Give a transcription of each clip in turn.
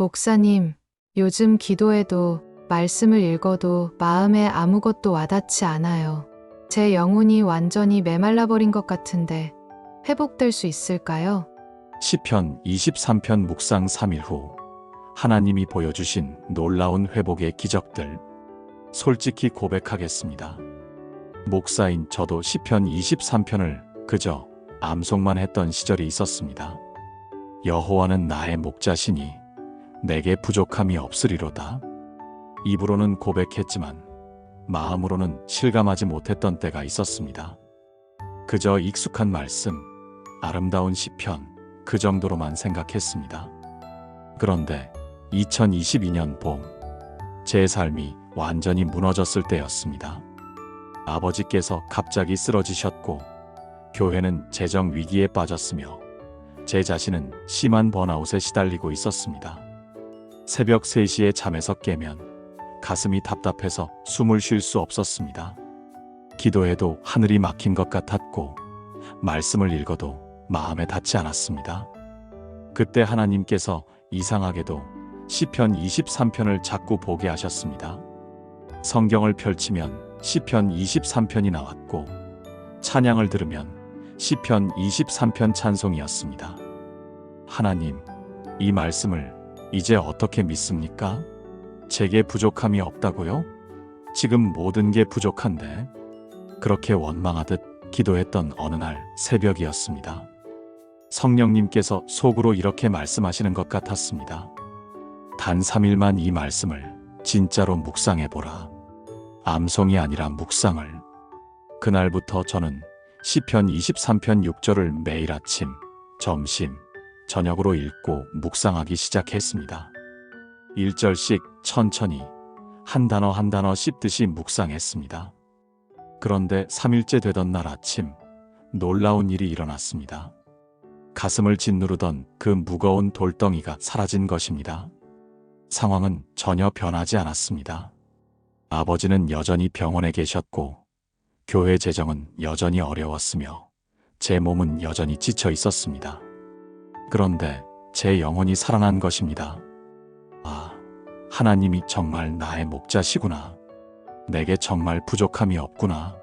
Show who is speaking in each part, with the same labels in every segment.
Speaker 1: 목사님, 요즘 기도해도 말씀을 읽어도 마음에 아무것도 와닿지 않아요. 제 영혼이 완전히 메말라버린 것 같은데 회복될 수 있을까요?
Speaker 2: 시편 23편 묵상 3일 후 하나님이 보여주신 놀라운 회복의 기적들. 솔직히 고백하겠습니다. 목사인 저도 시편 23편을 그저 암송만 했던 시절이 있었습니다. 여호와는 나의 목자시니 내게 부족함이 없으리로다. 입으로는 고백했지만 마음으로는 실감하지 못했던 때가 있었습니다. 그저 익숙한 말씀, 아름다운 시편, 그 정도로만 생각했습니다. 그런데 2022년 봄, 제 삶이 완전히 무너졌을 때였습니다. 아버지께서 갑자기 쓰러지셨고, 교회는 재정 위기에 빠졌으며, 제 자신은 심한 번아웃에 시달리고 있었습니다. 새벽 3시에 잠에서 깨면 가슴이 답답해서 숨을 쉴 수 없었습니다. 기도해도 하늘이 막힌 것 같았고, 말씀을 읽어도 마음에 닿지 않았습니다. 그때 하나님께서 이상하게도 시편 23편을 자꾸 보게 하셨습니다. 성경을 펼치면 시편 23편이 나왔고, 찬양을 들으면 시편 23편 찬송이었습니다. 하나님, 이 말씀을 이제 어떻게 믿습니까? 제게 부족함이 없다고요? 지금 모든 게 부족한데. 그렇게 원망하듯 기도했던 어느 날 새벽이었습니다. 성령님께서 속으로 이렇게 말씀하시는 것 같았습니다. 단 3일만 이 말씀을 진짜로 묵상해보라. 암송이 아니라 묵상을. 그날부터 저는 시편 23편 6절을 매일 아침, 점심, 저녁으로 읽고 묵상하기 시작했습니다. 1절씩 천천히 한 단어 한 단어 씹듯이 묵상했습니다. 그런데 3일째 되던 날 아침, 놀라운 일이 일어났습니다. 가슴을 짓누르던 그 무거운 돌덩이가 사라진 것입니다. 상황은 전혀 변하지 않았습니다. 아버지는 여전히 병원에 계셨고, 교회 재정은 여전히 어려웠으며, 제 몸은 여전히 지쳐 있었습니다. 그런데 제 영혼이 살아난 것입니다. 아, 하나님이 정말 나의 목자시구나. 내게 정말 부족함이 없구나.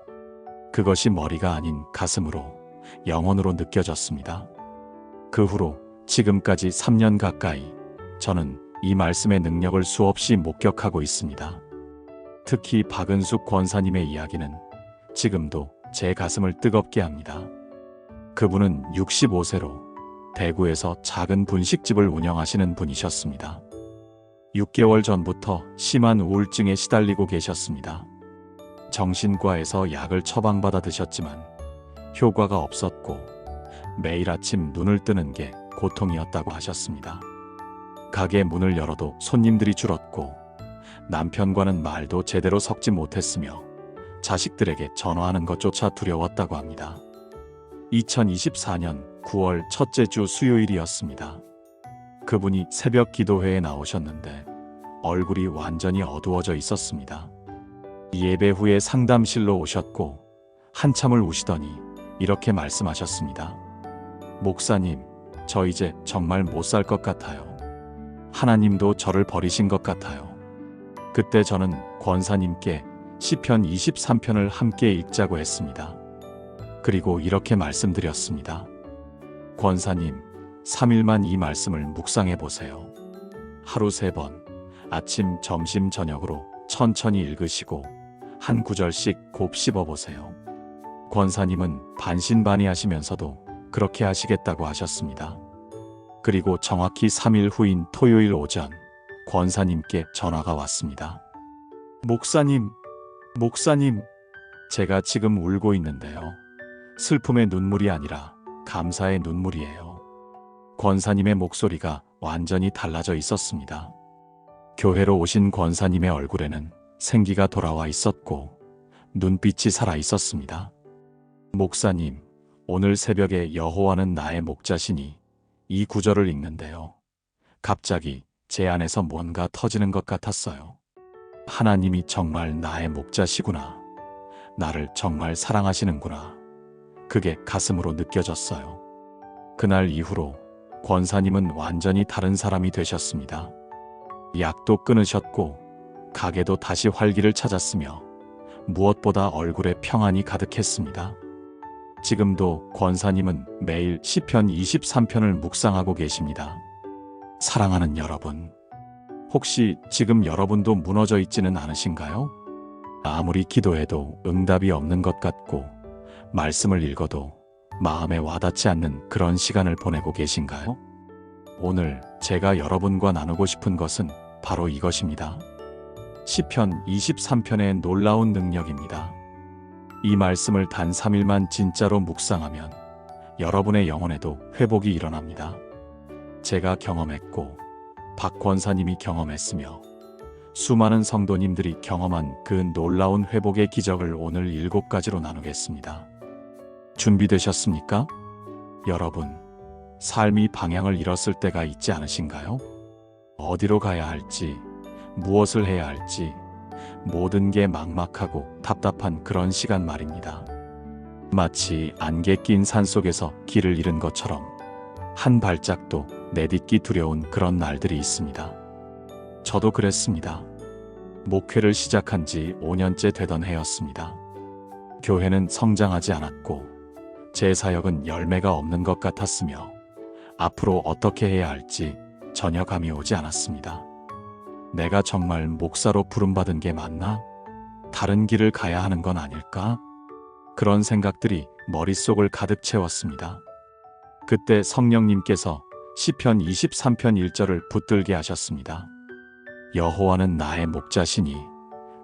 Speaker 2: 그것이 머리가 아닌 가슴으로, 영혼으로 느껴졌습니다. 그 후로 지금까지 3년 가까이 저는 이 말씀의 능력을 수없이 목격하고 있습니다. 특히 박은숙 권사님의 이야기는 지금도 제 가슴을 뜨겁게 합니다. 그분은 65세로 대구에서 작은 분식집을 운영하시는 분이셨습니다. 6개월 전부터 심한 우울증에 시달리고 계셨습니다. 정신과에서 약을 처방받아 드셨지만 효과가 없었고, 매일 아침 눈을 뜨는 게 고통이었다고 하셨습니다. 가게 문을 열어도 손님들이 줄었고, 남편과는 말도 제대로 섞지 못했으며, 자식들에게 전화하는 것조차 두려웠다고 합니다. 2024년 9월 첫째 주 수요일이었습니다. 그분이 새벽 기도회에 나오셨는데 얼굴이 완전히 어두워져 있었습니다. 예배 후에 상담실로 오셨고 한참을 우시더니 이렇게 말씀하셨습니다. 목사님, 저 이제 정말 못 살 것 같아요. 하나님도 저를 버리신 것 같아요. 그때 저는 권사님께 시편 23편을 함께 읽자고 했습니다. 그리고 이렇게 말씀드렸습니다. 권사님, 3일만 이 말씀을 묵상해 보세요. 하루 3번, 아침, 점심, 저녁으로 천천히 읽으시고 한 구절씩 곱 씹어보세요. 권사님은 반신반의하시면서도 그렇게 하시겠다고 하셨습니다. 그리고 정확히 3일 후인 토요일 오전, 권사님께 전화가 왔습니다. 목사님, 제가 지금 울고 있는데요. 슬픔의 눈물이 아니라 감사의 눈물이에요. 권사님의 목소리가 완전히 달라져 있었습니다. 교회로 오신 권사님의 얼굴에는 생기가 돌아와 있었고, 눈빛이 살아 있었습니다. 목사님, 오늘 새벽에 여호와는 나의 목자시니 이 구절을 읽는데요. 갑자기 제 안에서 뭔가 터지는 것 같았어요. 하나님이 정말 나의 목자시구나. 나를 정말 사랑하시는구나. 그게 가슴으로 느껴졌어요. 그날 이후로 권사님은 완전히 다른 사람이 되셨습니다. 약도 끊으셨고 가게도 다시 활기를 찾았으며 무엇보다 얼굴에 평안이 가득했습니다. 지금도 권사님은 매일 시편 23편을 묵상하고 계십니다. 사랑하는 여러분, 혹시 지금 여러분도 무너져 있지는 않으신가요? 아무리 기도해도 응답이 없는 것 같고 말씀을 읽어도 마음에 와닿지 않는 그런 시간을 보내고 계신가요? 오늘 제가 여러분과 나누고 싶은 것은 바로 이것입니다. 시편 23편의 놀라운 능력입니다. 이 말씀을 단 3일만 진짜로 묵상하면 여러분의 영혼에도 회복이 일어납니다. 제가 경험했고 박 권사님이 경험했으며 수많은 성도님들이 경험한 그 놀라운 회복의 기적을 오늘 7가지로 나누겠습니다. 준비되셨습니까? 여러분, 삶이 방향을 잃었을 때가 있지 않으신가요? 어디로 가야 할지, 무엇을 해야 할지, 모든 게 막막하고 답답한 그런 시간 말입니다. 마치 안개 낀 산속에서 길을 잃은 것처럼 한 발짝도 내딛기 두려운 그런 날들이 있습니다. 저도 그랬습니다. 목회를 시작한 지 5년째 되던 해였습니다. 교회는 성장하지 않았고 제 사역은 열매가 없는 것 같았으며 앞으로 어떻게 해야 할지 전혀 감이 오지 않았습니다. 내가 정말 목사로 부름받은 게 맞나? 다른 길을 가야 하는 건 아닐까? 그런 생각들이 머릿속을 가득 채웠습니다. 그때 성령님께서 시편 23편 1절을 붙들게 하셨습니다. 여호와는 나의 목자시니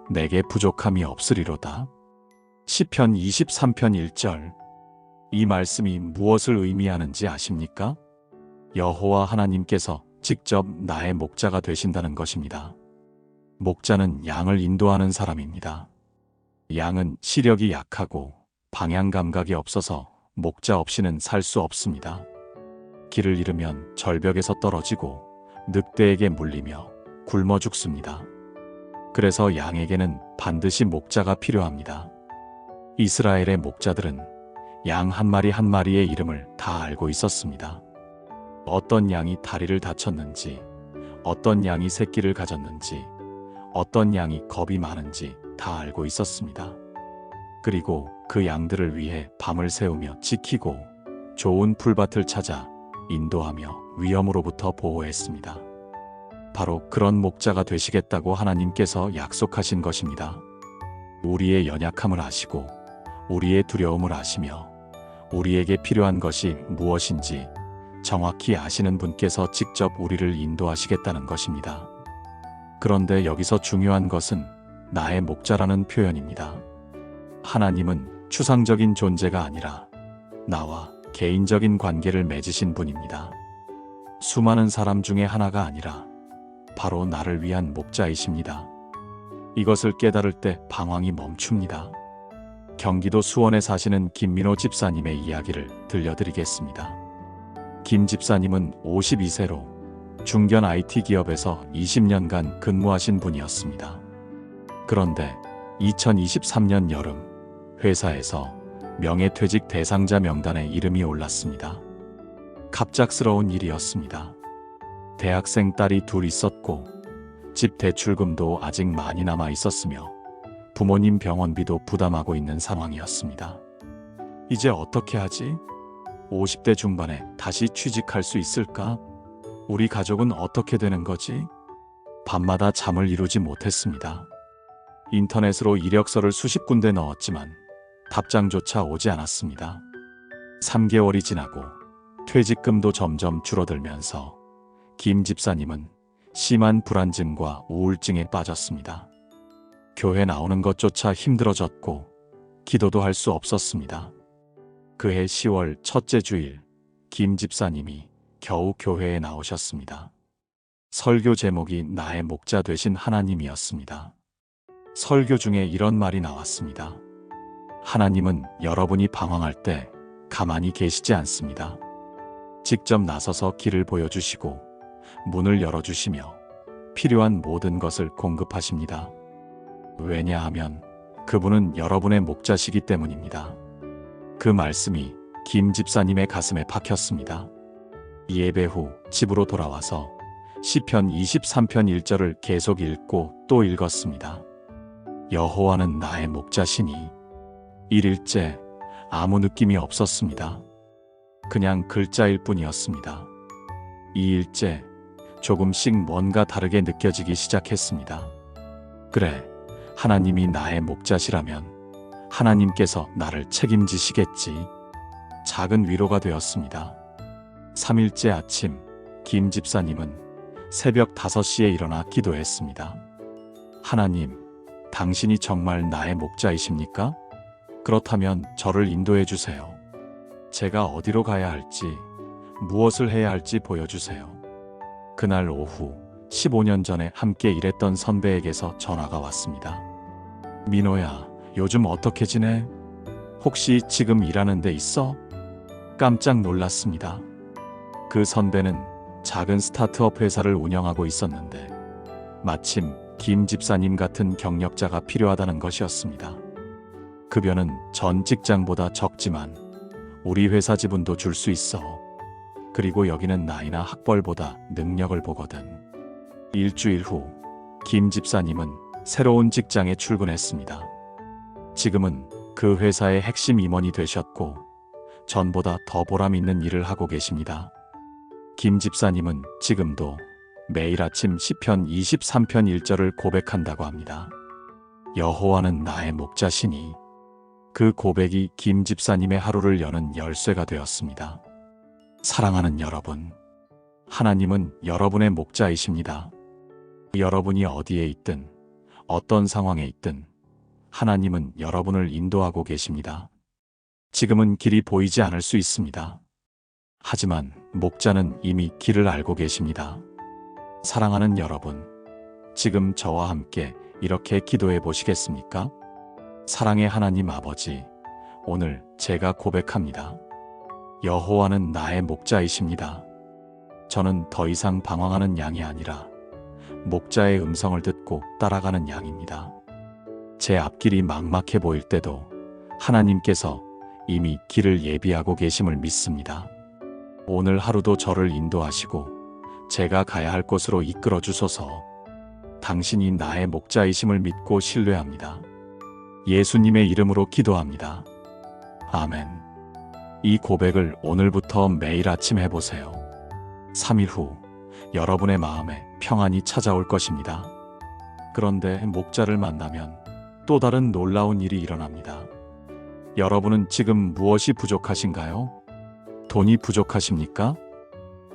Speaker 2: 내게 부족함이 없으리로다. 시편 23편 1절. 이 말씀이 무엇을 의미하는지 아십니까? 여호와 하나님께서 직접 나의 목자가 되신다는 것입니다. 목자는 양을 인도하는 사람입니다. 양은 시력이 약하고 방향 감각이 없어서 목자 없이는 살 수 없습니다. 길을 잃으면 절벽에서 떨어지고 늑대에게 물리며 굶어 죽습니다. 그래서 양에게는 반드시 목자가 필요합니다. 이스라엘의 목자들은 양 한 마리 한 마리의 이름을 다 알고 있었습니다. 어떤 양이 다리를 다쳤는지, 어떤 양이 새끼를 가졌는지, 어떤 양이 겁이 많은지 다 알고 있었습니다. 그리고 그 양들을 위해 밤을 새우며 지키고 좋은 풀밭을 찾아 인도하며 위험으로부터 보호했습니다. 바로 그런 목자가 되시겠다고 하나님께서 약속하신 것입니다. 우리의 연약함을 아시고 우리의 두려움을 아시며 우리에게 필요한 것이 무엇인지 정확히 아시는 분께서 직접 우리를 인도하시겠다는 것입니다. 그런데 여기서 중요한 것은 나의 목자라는 표현입니다. 하나님은 추상적인 존재가 아니라 나와 개인적인 관계를 맺으신 분입니다. 수많은 사람 중에 하나가 아니라 바로 나를 위한 목자이십니다. 이것을 깨달을 때 방황이 멈춥니다. 경기도 수원에 사시는 김민호 집사님의 이야기를 들려드리겠습니다. 김 집사님은 52세로 중견 IT 기업에서 20년간 근무하신 분이었습니다. 그런데 2023년 여름 회사에서 명예퇴직 대상자 명단에 이름이 올랐습니다. 갑작스러운 일이었습니다. 대학생 딸이 둘 있었고 집 대출금도 아직 많이 남아 있었으며 부모님 병원비도 부담하고 있는 상황이었습니다. 이제 어떻게 하지? 50대 중반에 다시 취직할 수 있을까? 우리 가족은 어떻게 되는 거지? 밤마다 잠을 이루지 못했습니다. 인터넷으로 이력서를 수십 군데 넣었지만 답장조차 오지 않았습니다. 3개월이 지나고 퇴직금도 점점 줄어들면서 김 집사님은 심한 불안증과 우울증에 빠졌습니다. 교회 나오는 것조차 힘들어졌고 기도도 할 수 없었습니다. 그해 10월 첫째 주일 김 집사님이 겨우 교회에 나오셨습니다. 설교 제목이 나의 목자 되신 하나님이었습니다. 설교 중에 이런 말이 나왔습니다. 하나님은 여러분이 방황할 때 가만히 계시지 않습니다. 직접 나서서 길을 보여주시고 문을 열어주시며 필요한 모든 것을 공급하십니다. 왜냐하면 그분은 여러분의 목자시기 때문입니다. 그 말씀이 김 집사님의 가슴에 박혔습니다. 예배 후 집으로 돌아와서 시편 23편 1절을 계속 읽고 또 읽었습니다. 여호와는 나의 목자시니 1일째 아무 느낌이 없었습니다. 그냥 글자일 뿐이었습니다. 2일째 조금씩 뭔가 다르게 느껴지기 시작했습니다. 그래, 하나님이 나의 목자시라면 하나님께서 나를 책임지시겠지. 작은 위로가 되었습니다. 3일째 아침, 김 집사님은 새벽 5시에 일어나 기도했습니다. 하나님, 당신이 정말 나의 목자이십니까? 그렇다면 저를 인도해 주세요. 제가 어디로 가야 할지, 무엇을 해야 할지 보여주세요. 그날 오후 15년 전에 함께 일했던 선배에게서 전화가 왔습니다. 민호야, 요즘 어떻게 지내? 혹시 지금 일하는 데 있어? 깜짝 놀랐습니다. 그 선배는 작은 스타트업 회사를 운영하고 있었는데 마침 김 집사님 같은 경력자가 필요하다는 것이었습니다. 급여는 전 직장보다 적지만 우리 회사 지분도 줄 수 있어. 그리고 여기는 나이나 학벌보다 능력을 보거든. 일주일 후 김 집사님은 새로운 직장에 출근했습니다. 지금은 그 회사의 핵심 임원이 되셨고 전보다 더 보람 있는 일을 하고 계십니다. 김 집사님은 지금도 매일 아침 시편 23편 1절을 고백한다고 합니다. 여호와는 나의 목자시니. 그 고백이 김 집사님의 하루를 여는 열쇠가 되었습니다. 사랑하는 여러분, 하나님은 여러분의 목자이십니다. 여러분이 어디에 있든 어떤 상황에 있든 하나님은 여러분을 인도하고 계십니다. 지금은 길이 보이지 않을 수 있습니다. 하지만 목자는 이미 길을 알고 계십니다. 사랑하는 여러분, 지금 저와 함께 이렇게 기도해 보시겠습니까? 사랑의 하나님 아버지, 오늘 제가 고백합니다. 여호와는 나의 목자이십니다. 저는 더 이상 방황하는 양이 아니라 목자의 음성을 듣고 따라가는 양입니다. 제 앞길이 막막해 보일 때도 하나님께서 이미 길을 예비하고 계심을 믿습니다. 오늘 하루도 저를 인도하시고 제가 가야 할 곳으로 이끌어 주소서. 당신이 나의 목자이심을 믿고 신뢰합니다. 예수님의 이름으로 기도합니다. 아멘. 이 고백을 오늘부터 매일 아침 해보세요. 3일 후 여러분의 마음에 평안이 찾아올 것입니다. 그런데 목자를 만나면 또 다른 놀라운 일이 일어납니다. 여러분은 지금 무엇이 부족하신가요? 돈이 부족하십니까?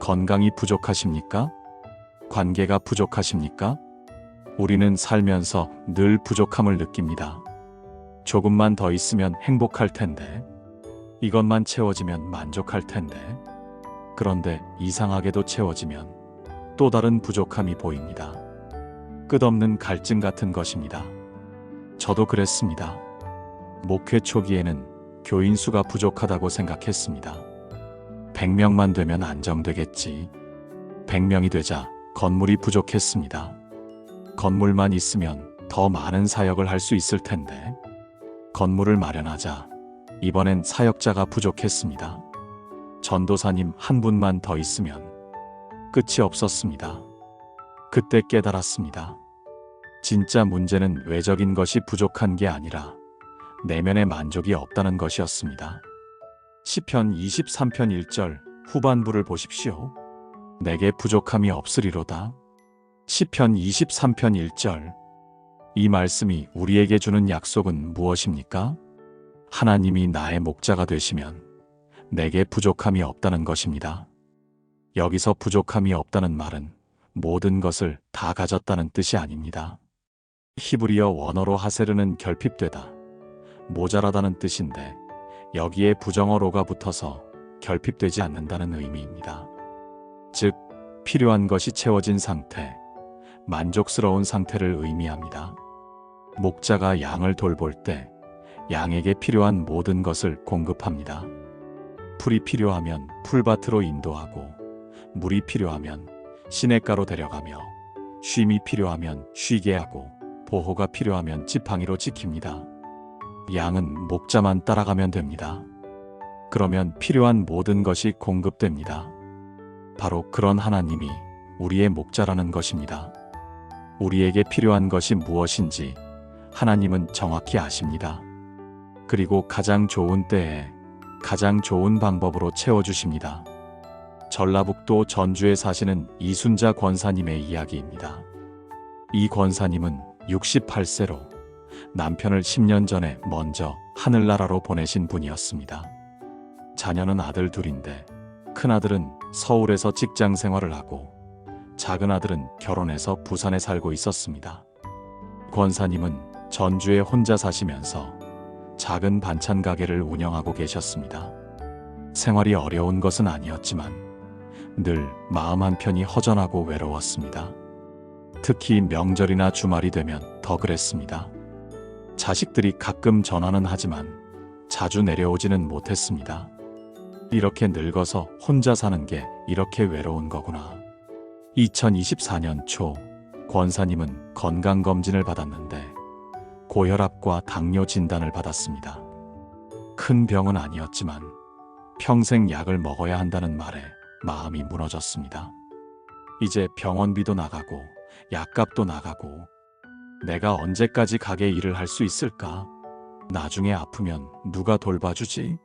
Speaker 2: 건강이 부족하십니까? 관계가 부족하십니까? 우리는 살면서 늘 부족함을 느낍니다. 조금만 더 있으면 행복할 텐데, 이것만 채워지면 만족할 텐데, 그런데 이상하게도 채워지면 또 다른 부족함이 보입니다. 끝없는 갈증 같은 것입니다. 저도 그랬습니다. 목회 초기에는 교인 수가 부족하다고 생각했습니다. 100명만 되면 안정되겠지. 100명이 되자 건물이 부족했습니다. 건물만 있으면 더 많은 사역을 할 수 있을 텐데, 건물을 마련하자 이번엔 사역자가 부족했습니다. 전도사님 한 분만 더 있으면 끝이 없었습니다. 그때 깨달았습니다. 진짜 문제는 외적인 것이 부족한 게 아니라 내면의 만족이 없다는 것이었습니다. 시편 23편 1절 후반부를 보십시오. 내게 부족함이 없으리로다. 시편 23편 1절. 이 말씀이 우리에게 주는 약속은 무엇입니까? 하나님이 나의 목자가 되시면 내게 부족함이 없다는 것입니다. 여기서 부족함이 없다는 말은 모든 것을 다 가졌다는 뜻이 아닙니다. 히브리어 원어로 하세르는 결핍되다, 모자라다는 뜻인데 여기에 부정어로가 붙어서 결핍되지 않는다는 의미입니다. 즉, 필요한 것이 채워진 상태, 만족스러운 상태를 의미합니다. 목자가 양을 돌볼 때 양에게 필요한 모든 것을 공급합니다. 풀이 필요하면 풀밭으로 인도하고, 물이 필요하면 시냇가로 데려가며, 쉼이 필요하면 쉬게 하고, 보호가 필요하면 지팡이로 지킵니다. 양은 목자만 따라가면 됩니다. 그러면 필요한 모든 것이 공급됩니다. 바로 그런 하나님이 우리의 목자라는 것입니다. 우리에게 필요한 것이 무엇인지 하나님은 정확히 아십니다. 그리고 가장 좋은 때에 가장 좋은 방법으로 채워주십니다. 전라북도 전주에 사시는 이순자 권사님의 이야기입니다. 이 권사님은 68세로 남편을 10년 전에 먼저 하늘나라로 보내신 분이었습니다. 자녀는 아들 둘인데 큰아들은 서울에서 직장 생활을 하고 작은 아들은 결혼해서 부산에 살고 있었습니다. 권사님은 전주에 혼자 사시면서 작은 반찬 가게를 운영하고 계셨습니다. 생활이 어려운 것은 아니었지만 늘 마음 한편이 허전하고 외로웠습니다. 특히 명절이나 주말이 되면 더 그랬습니다. 자식들이 가끔 전화는 하지만 자주 내려오지는 못했습니다. 이렇게 늙어서 혼자 사는 게 이렇게 외로운 거구나. 2024년 초 권사님은 건강검진을 받았는데 고혈압과 당뇨 진단을 받았습니다. 큰 병은 아니었지만 평생 약을 먹어야 한다는 말에 마음이 무너졌습니다. 이제 병원비도 나가고 약값도 나가고 내가 언제까지 가게 일을 할 수 있을까? 나중에 아프면 누가 돌봐주지?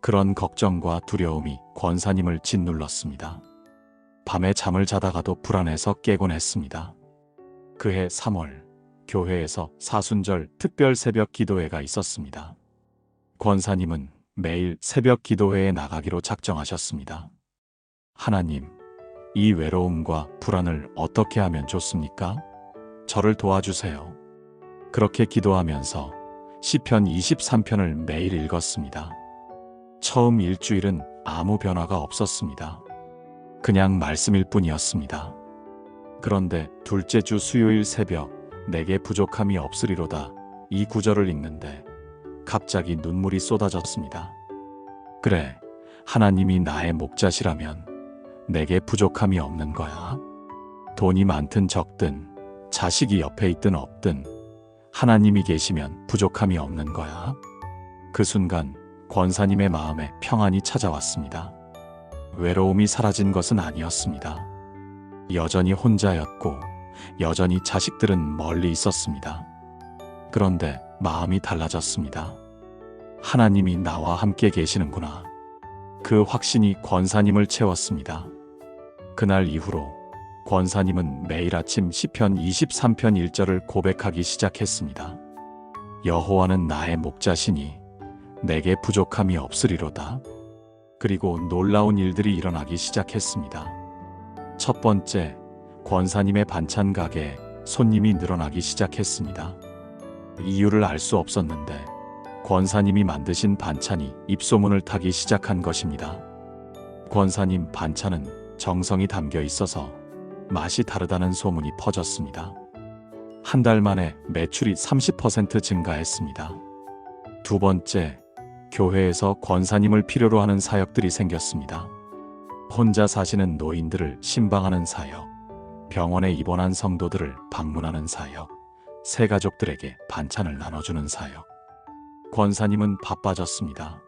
Speaker 2: 그런 걱정과 두려움이 권사님을 짓눌렀습니다. 밤에 잠을 자다가도 불안해서 깨곤 했습니다. 그해 3월 교회에서 사순절 특별 새벽 기도회가 있었습니다. 권사님은 매일 새벽 기도회에 나가기로 작정하셨습니다. 하나님, 이 외로움과 불안을 어떻게 하면 좋습니까? 저를 도와주세요. 그렇게 기도하면서 시편 23편을 매일 읽었습니다. 처음 일주일은 아무 변화가 없었습니다. 그냥 말씀일 뿐이었습니다. 그런데 둘째 주 수요일 새벽 내게 부족함이 없으리로다 이 구절을 읽는데 갑자기 눈물이 쏟아졌습니다. 그래, 하나님이 나의 목자시라면 내게 부족함이 없는 거야. 돈이 많든 적든 자식이 옆에 있든 없든 하나님이 계시면 부족함이 없는 거야. 그 순간 권사님의 마음에 평안이 찾아왔습니다. 외로움이 사라진 것은 아니었습니다. 여전히 혼자였고 여전히 자식들은 멀리 있었습니다. 그런데 마음이 달라졌습니다. 하나님이 나와 함께 계시는구나. 그 확신이 권사님을 채웠습니다. 그날 이후로 권사님은 매일 아침 시편 23편 1절을 고백하기 시작했습니다. 여호와는 나의 목자시니 내게 부족함이 없으리로다. 그리고 놀라운 일들이 일어나기 시작했습니다. 첫 번째, 권사님의 반찬 가게에 손님이 늘어나기 시작했습니다. 이유를 알 수 없었는데 권사님이 만드신 반찬이 입소문을 타기 시작한 것입니다. 권사님 반찬은 정성이 담겨 있어서 맛이 다르다는 소문이 퍼졌습니다. 한 달 만에 매출이 30% 증가했습니다. 두 번째, 교회에서 권사님을 필요로 하는 사역들이 생겼습니다. 혼자 사시는 노인들을 신방하는 사역, 병원에 입원한 성도들을 방문하는 사역, 새 가족들에게 반찬을 나눠주는 사역. 권사님은 바빠졌습니다.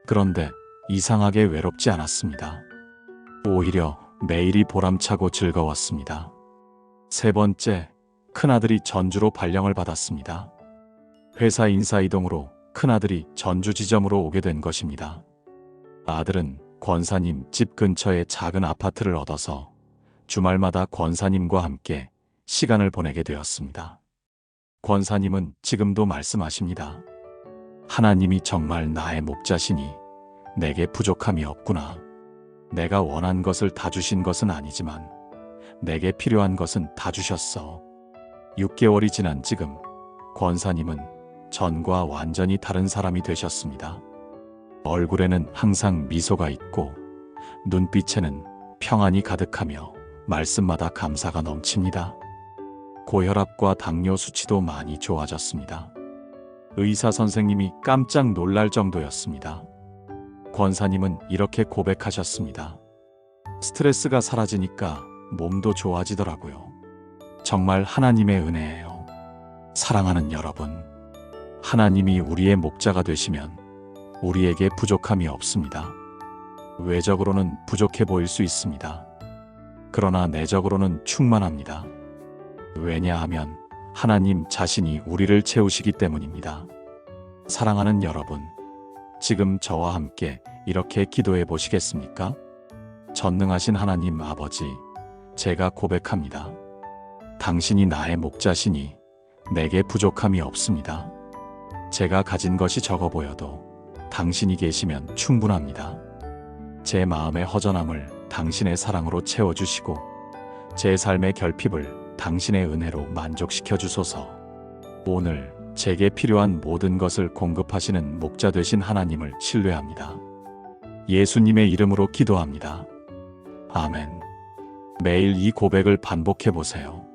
Speaker 2: 그런데 이상하게 외롭지 않았습니다. 오히려 매일이 보람차고 즐거웠습니다. 세 번째, 큰아들이 전주로 발령을 받았습니다. 회사 인사이동으로 큰아들이 전주 지점으로 오게 된 것입니다. 아들은 권사님 집 근처에 작은 아파트를 얻어서 주말마다 권사님과 함께 시간을 보내게 되었습니다. 권사님은 지금도 말씀하십니다. 하나님이 정말 나의 목자시니 내게 부족함이 없구나. 내가 원한 것을 다 주신 것은 아니지만 내게 필요한 것은 다 주셨어. 6개월이 지난 지금 권사님은 전과 완전히 다른 사람이 되셨습니다. 얼굴에는 항상 미소가 있고 눈빛에는 평안이 가득하며 말씀마다 감사가 넘칩니다. 고혈압과 당뇨 수치도 많이 좋아졌습니다. 의사 선생님이 깜짝 놀랄 정도였습니다. 권사님은 이렇게 고백하셨습니다. 스트레스가 사라지니까 몸도 좋아지더라고요. 정말 하나님의 은혜예요. 사랑하는 여러분, 하나님이 우리의 목자가 되시면 우리에게 부족함이 없습니다. 외적으로는 부족해 보일 수 있습니다. 그러나 내적으로는 충만합니다. 왜냐하면 하나님 자신이 우리를 채우시기 때문입니다. 사랑하는 여러분, 지금 저와 함께 이렇게 기도해 보시겠습니까? 전능하신 하나님 아버지, 제가 고백합니다. 당신이 나의 목자시니 내게 부족함이 없습니다. 제가 가진 것이 적어 보여도 당신이 계시면 충분합니다. 제 마음의 허전함을 당신의 사랑으로 채워주시고 제 삶의 결핍을 당신의 은혜로 만족시켜 주소서. 오늘 제게 필요한 모든 것을 공급하시는 목자 되신 하나님을 신뢰합니다. 예수님의 이름으로 기도합니다. 아멘. 매일 이 고백을 반복해 보세요.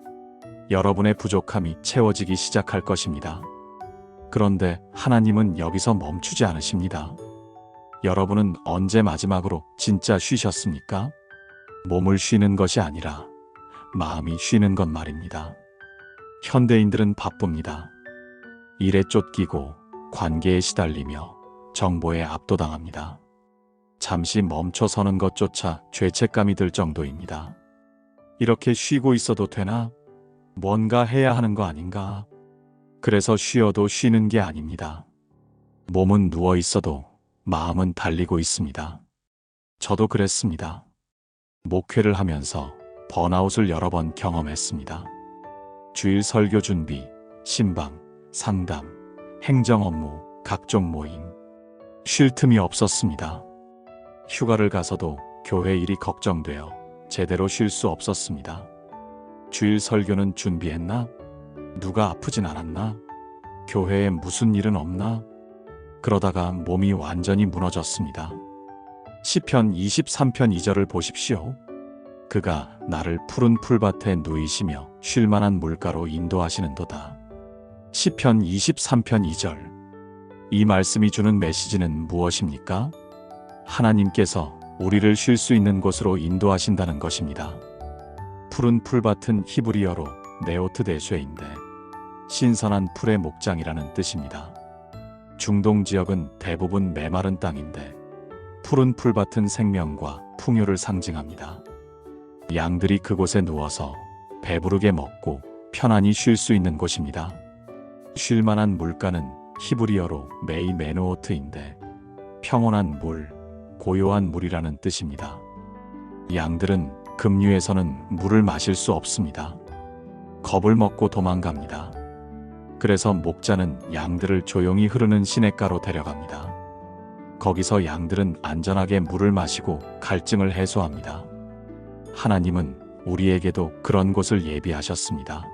Speaker 2: 여러분의 부족함이 채워지기 시작할 것입니다. 그런데 하나님은 여기서 멈추지 않으십니다. 여러분은 언제 마지막으로 진짜 쉬셨습니까? 몸을 쉬는 것이 아니라 마음이 쉬는 것 말입니다. 현대인들은 바쁩니다. 일에 쫓기고 관계에 시달리며 정보에 압도당합니다. 잠시 멈춰서는 것조차 죄책감이 들 정도입니다. 이렇게 쉬고 있어도 되나? 뭔가 해야 하는 거 아닌가? 그래서 쉬어도 쉬는 게 아닙니다. 몸은 누워 있어도 마음은 달리고 있습니다. 저도 그랬습니다. 목회를 하면서 번아웃을 여러 번 경험했습니다. 주일 설교 준비, 신방, 상담, 행정 업무, 각종 모임. 쉴 틈이 없었습니다. 휴가를 가서도 교회 일이 걱정되어 제대로 쉴 수 없었습니다. 주일 설교는 준비했나? 누가 아프진 않았나? 교회에 무슨 일은 없나? 그러다가 몸이 완전히 무너졌습니다. 시편 23편 2절을 보십시오. 그가 나를 푸른 풀밭에 누이시며 쉴만한 물가로 인도하시는도다. 시편 23편 2절. 이 말씀이 주는 메시지는 무엇입니까? 하나님께서 우리를 쉴 수 있는 곳으로 인도하신다는 것입니다. 푸른 풀밭은 히브리어로 네오트 데쉐인데 신선한 풀의 목장이라는 뜻입니다. 중동 지역은 대부분 메마른 땅인데 푸른 풀밭은 생명과 풍요를 상징합니다. 양들이 그곳에 누워서 배부르게 먹고 편안히 쉴 수 있는 곳입니다. 쉴만한 물가는 히브리어로 메이 메누오트인데 평온한 물, 고요한 물이라는 뜻입니다. 양들은 급류에서는 물을 마실 수 없습니다. 겁을 먹고 도망갑니다. 그래서 목자는 양들을 조용히 흐르는 시냇가로 데려갑니다. 거기서 양들은 안전하게 물을 마시고 갈증을 해소합니다. 하나님은 우리에게도 그런 곳을 예비하셨습니다.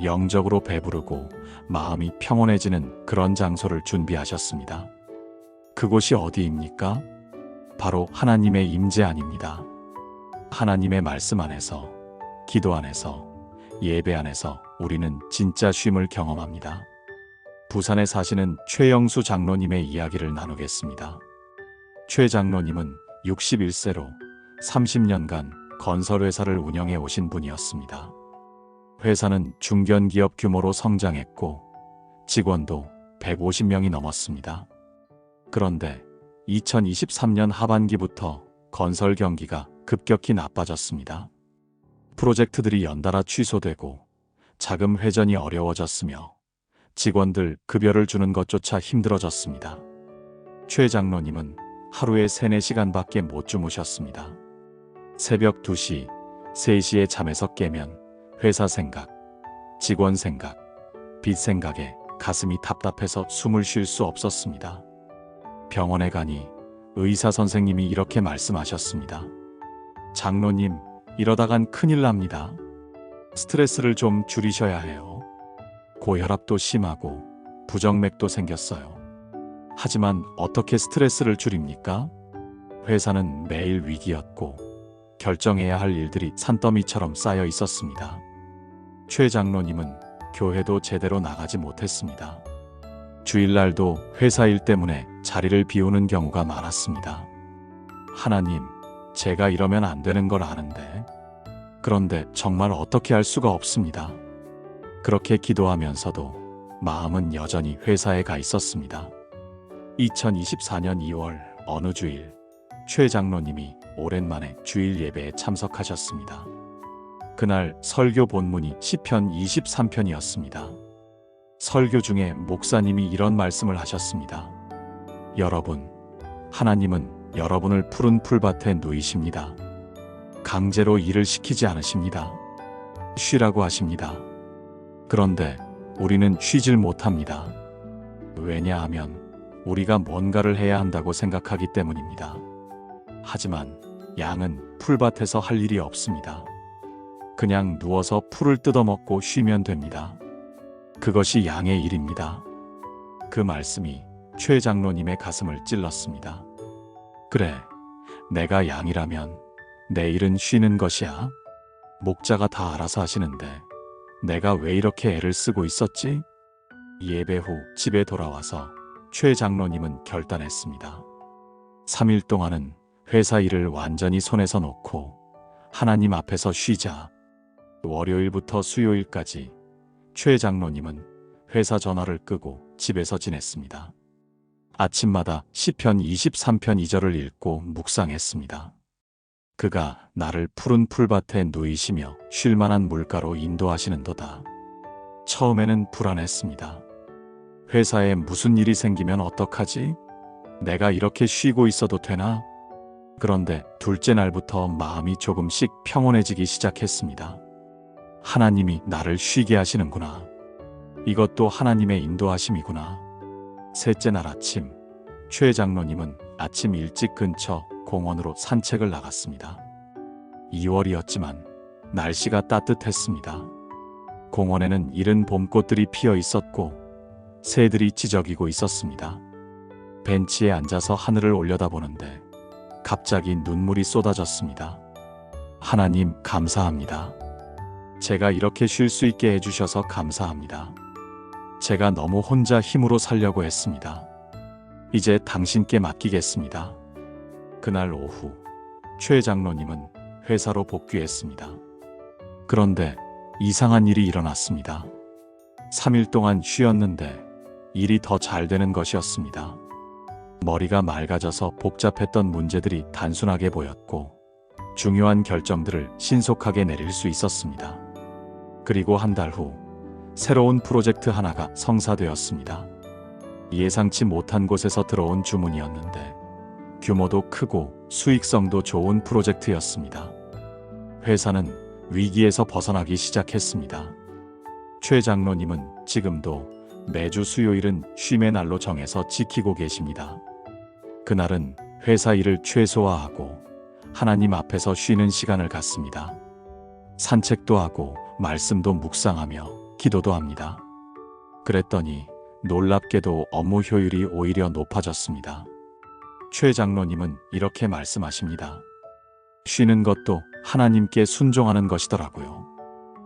Speaker 2: 영적으로 배부르고 마음이 평온해지는 그런 장소를 준비하셨습니다. 그곳이 어디입니까? 바로 하나님의 임재 안입니다. 하나님의 말씀 안에서, 기도 안에서, 예배 안에서 우리는 진짜 쉼을 경험합니다. 부산에 사시는 최영수 장로님의 이야기를 나누겠습니다. 최 장로님은 61세로 30년간 건설회사를 운영해 오신 분이었습니다. 회사는 중견기업 규모로 성장했고 직원도 150명이 넘었습니다. 그런데 2023년 하반기부터 건설 경기가 급격히 나빠졌습니다. 프로젝트들이 연달아 취소되고 자금 회전이 어려워졌으며 직원들 급여를 주는 것조차 힘들어졌습니다. 최 장로님은 하루에 3-4시간밖에 못 주무셨습니다. 새벽 2시, 3시에 잠에서 깨면 회사 생각, 직원 생각, 빚 생각에 가슴이 답답해서 숨을 쉴 수 없었습니다. 병원에 가니 의사 선생님이 이렇게 말씀하셨습니다. 장로님, 이러다간 큰일 납니다. 스트레스를 좀 줄이셔야 해요. 고혈압도 심하고 부정맥도 생겼어요. 하지만 어떻게 스트레스를 줄입니까? 회사는 매일 위기였고 결정해야 할 일들이 산더미처럼 쌓여 있었습니다. 최 장로님은 교회도 제대로 나가지 못했습니다. 주일날도 회사 일 때문에 자리를 비우는 경우가 많았습니다. 하나님, 제가 이러면 안 되는 걸 아는데. 그런데 정말 어떻게 할 수가 없습니다. 그렇게 기도하면서도 마음은 여전히 회사에 가 있었습니다. 2024년 2월 어느 주일 최 장로님이 오랜만에 주일 예배에 참석하셨습니다. 그날 설교 본문이 시편 23편이었습니다. 설교 중에 목사님이 이런 말씀을 하셨습니다. 여러분, 하나님은 여러분을 푸른 풀밭에 누이십니다. 강제로 일을 시키지 않으십니다. 쉬라고 하십니다. 그런데 우리는 쉬질 못합니다. 왜냐하면 우리가 뭔가를 해야 한다고 생각하기 때문입니다. 하지만 양은 풀밭에서 할 일이 없습니다. 그냥 누워서 풀을 뜯어먹고 쉬면 됩니다. 그것이 양의 일입니다. 그 말씀이 최 장로님의 가슴을 찔렀습니다. 그래, 내가 양이라면 내 일은 쉬는 것이야. 목자가 다 알아서 하시는데 내가 왜 이렇게 애를 쓰고 있었지? 예배 후 집에 돌아와서 최 장로님은 결단했습니다. 3일 동안은 회사 일을 완전히 손에서 놓고 하나님 앞에서 쉬자. 월요일부터 수요일까지 최 장로님은 회사 전화를 끄고 집에서 지냈습니다. 아침마다 시편 23편 2절을 읽고 묵상했습니다. 그가 나를 푸른 풀밭에 누이시며 쉴만한 물가로 인도하시는도다. 처음에는 불안했습니다. 회사에 무슨 일이 생기면 어떡하지? 내가 이렇게 쉬고 있어도 되나? 그런데 둘째 날부터 마음이 조금씩 평온해지기 시작했습니다. 하나님이 나를 쉬게 하시는구나. 이것도 하나님의 인도하심이구나. 셋째 날 아침, 최 장로님은 아침 일찍 근처 공원으로 산책을 나갔습니다. 2월이었지만 날씨가 따뜻했습니다. 공원에는 이른 봄꽃들이 피어 있었고 새들이 지저귀고 있었습니다. 벤치에 앉아서 하늘을 올려다보는데 갑자기 눈물이 쏟아졌습니다. 하나님 감사합니다. 제가 이렇게 쉴 수 있게 해주셔서 감사합니다. 제가 너무 혼자 힘으로 살려고 했습니다. 이제 당신께 맡기겠습니다. 그날 오후 최 장로님은 회사로 복귀했습니다. 그런데 이상한 일이 일어났습니다. 3일 동안 쉬었는데 일이 더 잘 되는 것이었습니다. 머리가 맑아져서 복잡했던 문제들이 단순하게 보였고 중요한 결정들을 신속하게 내릴 수 있었습니다. 그리고 한 달 후 새로운 프로젝트 하나가 성사되었습니다. 예상치 못한 곳에서 들어온 주문이었는데 규모도 크고 수익성도 좋은 프로젝트였습니다. 회사는 위기에서 벗어나기 시작했습니다. 최 장로님은 지금도 매주 수요일은 쉼의 날로 정해서 지키고 계십니다. 그날은 회사 일을 최소화하고 하나님 앞에서 쉬는 시간을 갖습니다. 산책도 하고 말씀도 묵상하며 기도도 합니다. 그랬더니 놀랍게도 업무 효율이 오히려 높아졌습니다. 최 장로님은 이렇게 말씀하십니다. 쉬는 것도 하나님께 순종하는 것이더라고요.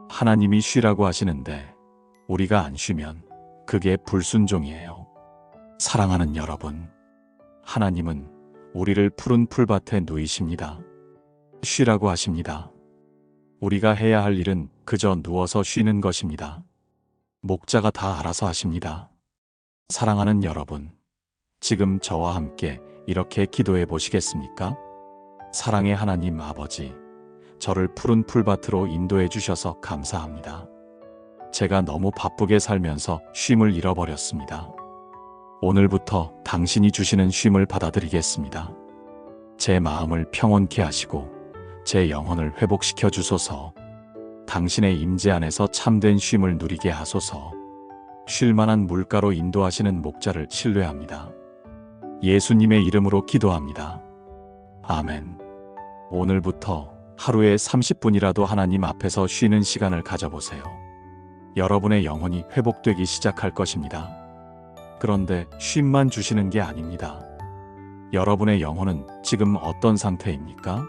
Speaker 2: 하나님이 쉬라고 하시는데 우리가 안 쉬면 그게 불순종이에요. 사랑하는 여러분, 하나님은 우리를 푸른 풀밭에 누이십니다. 쉬라고 하십니다. 우리가 해야 할 일은 그저 누워서 쉬는 것입니다. 목자가 다 알아서 하십니다. 사랑하는 여러분, 지금 저와 함께 이렇게 기도해 보시겠습니까? 사랑의 하나님 아버지, 저를 푸른 풀밭으로 인도해 주셔서 감사합니다. 제가 너무 바쁘게 살면서 쉼을 잃어버렸습니다. 오늘부터 당신이 주시는 쉼을 받아들이겠습니다. 제 마음을 평온케 하시고 제 영혼을 회복시켜 주소서. 당신의 임재 안에서 참된 쉼을 누리게 하소서. 쉴만한 물가로 인도하시는 목자를 신뢰합니다. 예수님의 이름으로 기도합니다. 아멘. 오늘부터 하루에 30분이라도 하나님 앞에서 쉬는 시간을 가져보세요. 여러분의 영혼이 회복되기 시작할 것입니다. 그런데 쉼만 주시는 게 아닙니다. 여러분의 영혼은 지금 어떤 상태입니까?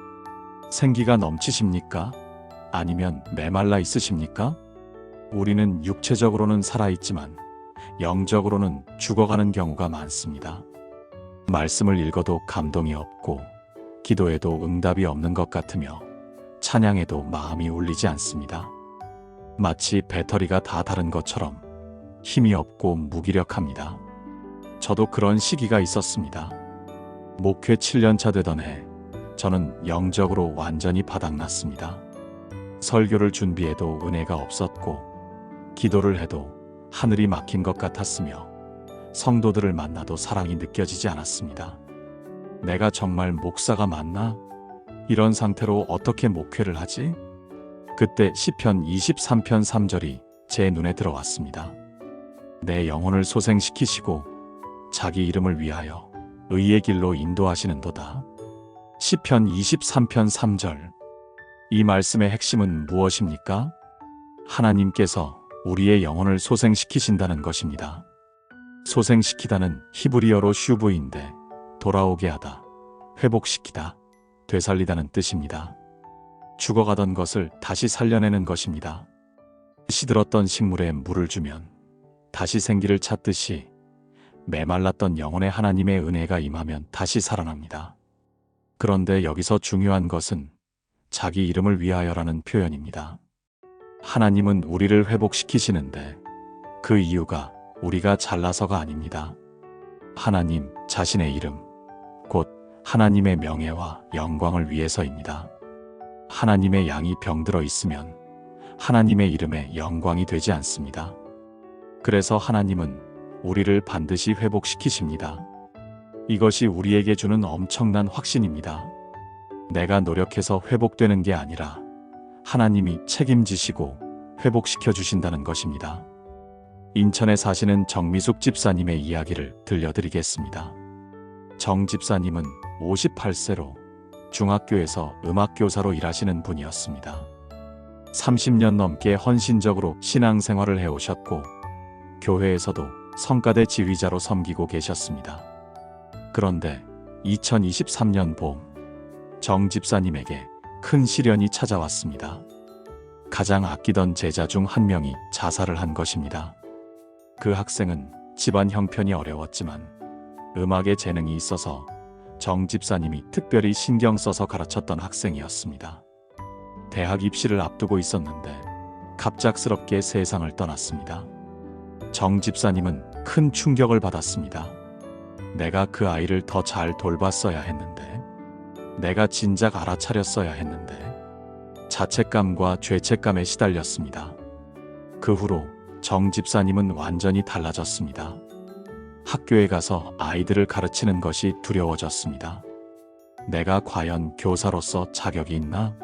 Speaker 2: 생기가 넘치십니까? 아니면 메말라 있으십니까? 우리는 육체적으로는 살아있지만 영적으로는 죽어가는 경우가 많습니다. 말씀을 읽어도 감동이 없고 기도해도 응답이 없는 것 같으며 찬양해도 마음이 울리지 않습니다. 마치 배터리가 다 다른 것처럼 힘이 없고 무기력합니다. 저도 그런 시기가 있었습니다. 목회 7년차 되던 해 저는 영적으로 완전히 바닥났습니다. 설교를 준비해도 은혜가 없었고, 기도를 해도 하늘이 막힌 것 같았으며, 성도들을 만나도 사랑이 느껴지지 않았습니다. 내가 정말 목사가 맞나? 이런 상태로 어떻게 목회를 하지? 그때 시편 23편 3절이 제 눈에 들어왔습니다. 내 영혼을 소생시키시고 자기 이름을 위하여 의의 길로 인도하시는도다. 시편 23편 3절. 이 말씀의 핵심은 무엇입니까? 하나님께서 우리의 영혼을 소생시키신다는 것입니다. 소생시키다는 히브리어로 슈브인데 돌아오게 하다, 회복시키다, 되살리다는 뜻입니다. 죽어가던 것을 다시 살려내는 것입니다. 시들었던 식물에 물을 주면 다시 생기를 찾듯이 메말랐던 영혼에 하나님의 은혜가 임하면 다시 살아납니다. 그런데 여기서 중요한 것은 자기 이름을 위하여라는 표현입니다. 하나님은 우리를 회복시키시는데 그 이유가 우리가 잘나서가 아닙니다. 하나님 자신의 이름, 곧 하나님의 명예와 영광을 위해서입니다. 하나님의 양이 병들어 있으면 하나님의 이름에 영광이 되지 않습니다. 그래서 하나님은 우리를 반드시 회복시키십니다. 이것이 우리에게 주는 엄청난 확신입니다. 내가 노력해서 회복되는 게 아니라 하나님이 책임지시고 회복시켜 주신다는 것입니다. 인천에 사시는 정미숙 집사님의 이야기를 들려드리겠습니다. 정 집사님은 58세로 중학교에서 음악교사로 일하시는 분이었습니다. 30년 넘게 헌신적으로 신앙생활을 해오셨고 교회에서도 성가대 지휘자로 섬기고 계셨습니다. 그런데 2023년 봄 정 집사님에게 큰 시련이 찾아왔습니다. 가장 아끼던 제자 중 한 명이 자살을 한 것입니다. 그 학생은 집안 형편이 어려웠지만 음악에 재능이 있어서 정 집사님이 특별히 신경 써서 가르쳤던 학생이었습니다. 대학 입시를 앞두고 있었는데 갑작스럽게 세상을 떠났습니다. 정 집사님은 큰 충격을 받았습니다. 내가 그 아이를 더 잘 돌봤어야 했는데, 내가 진작 알아차렸어야 했는데, 자책감과 죄책감에 시달렸습니다. 그 후로 정 집사님은 완전히 달라졌습니다. 학교에 가서 아이들을 가르치는 것이 두려워졌습니다. 내가 과연 교사로서 자격이 있나?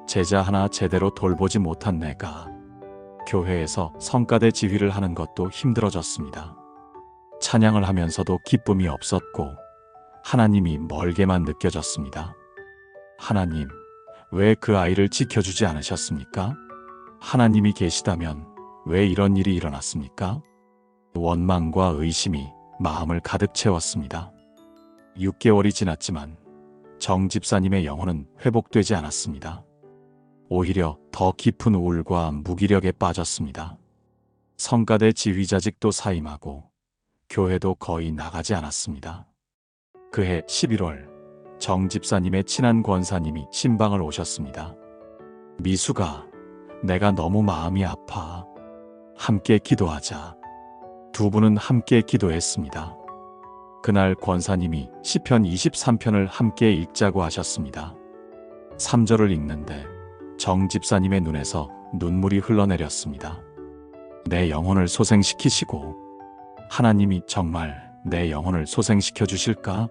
Speaker 2: 제자 하나 제대로 돌보지 못한 내가 교회에서 성가대 지휘를 하는 것도 힘들어졌습니다. 찬양을 하면서도 기쁨이 없었고 하나님이 멀게만 느껴졌습니다. 하나님, 왜 그 아이를 지켜주지 않으셨습니까? 하나님이 계시다면 왜 이런 일이 일어났습니까? 원망과 의심이 마음을 가득 채웠습니다. 6개월이 지났지만 정 집사님의 영혼은 회복되지 않았습니다. 오히려 더 깊은 우울과 무기력에 빠졌습니다. 성가대 지휘자직도 사임하고 교회도 거의 나가지 않았습니다. 그해 11월 정 집사님의 친한 권사님이 신방을 오셨습니다. 미수가, 내가 너무 마음이 아파. 함께 기도하자. 두 분은 함께 기도했습니다. 그날 권사님이 시편 23편을 함께 읽자고 하셨습니다. 3절을 읽는데 정 집사님의 눈에서 눈물이 흘러내렸습니다. 내 영혼을 소생시키시고 하나님이 정말 내 영혼을 소생시켜 주실까?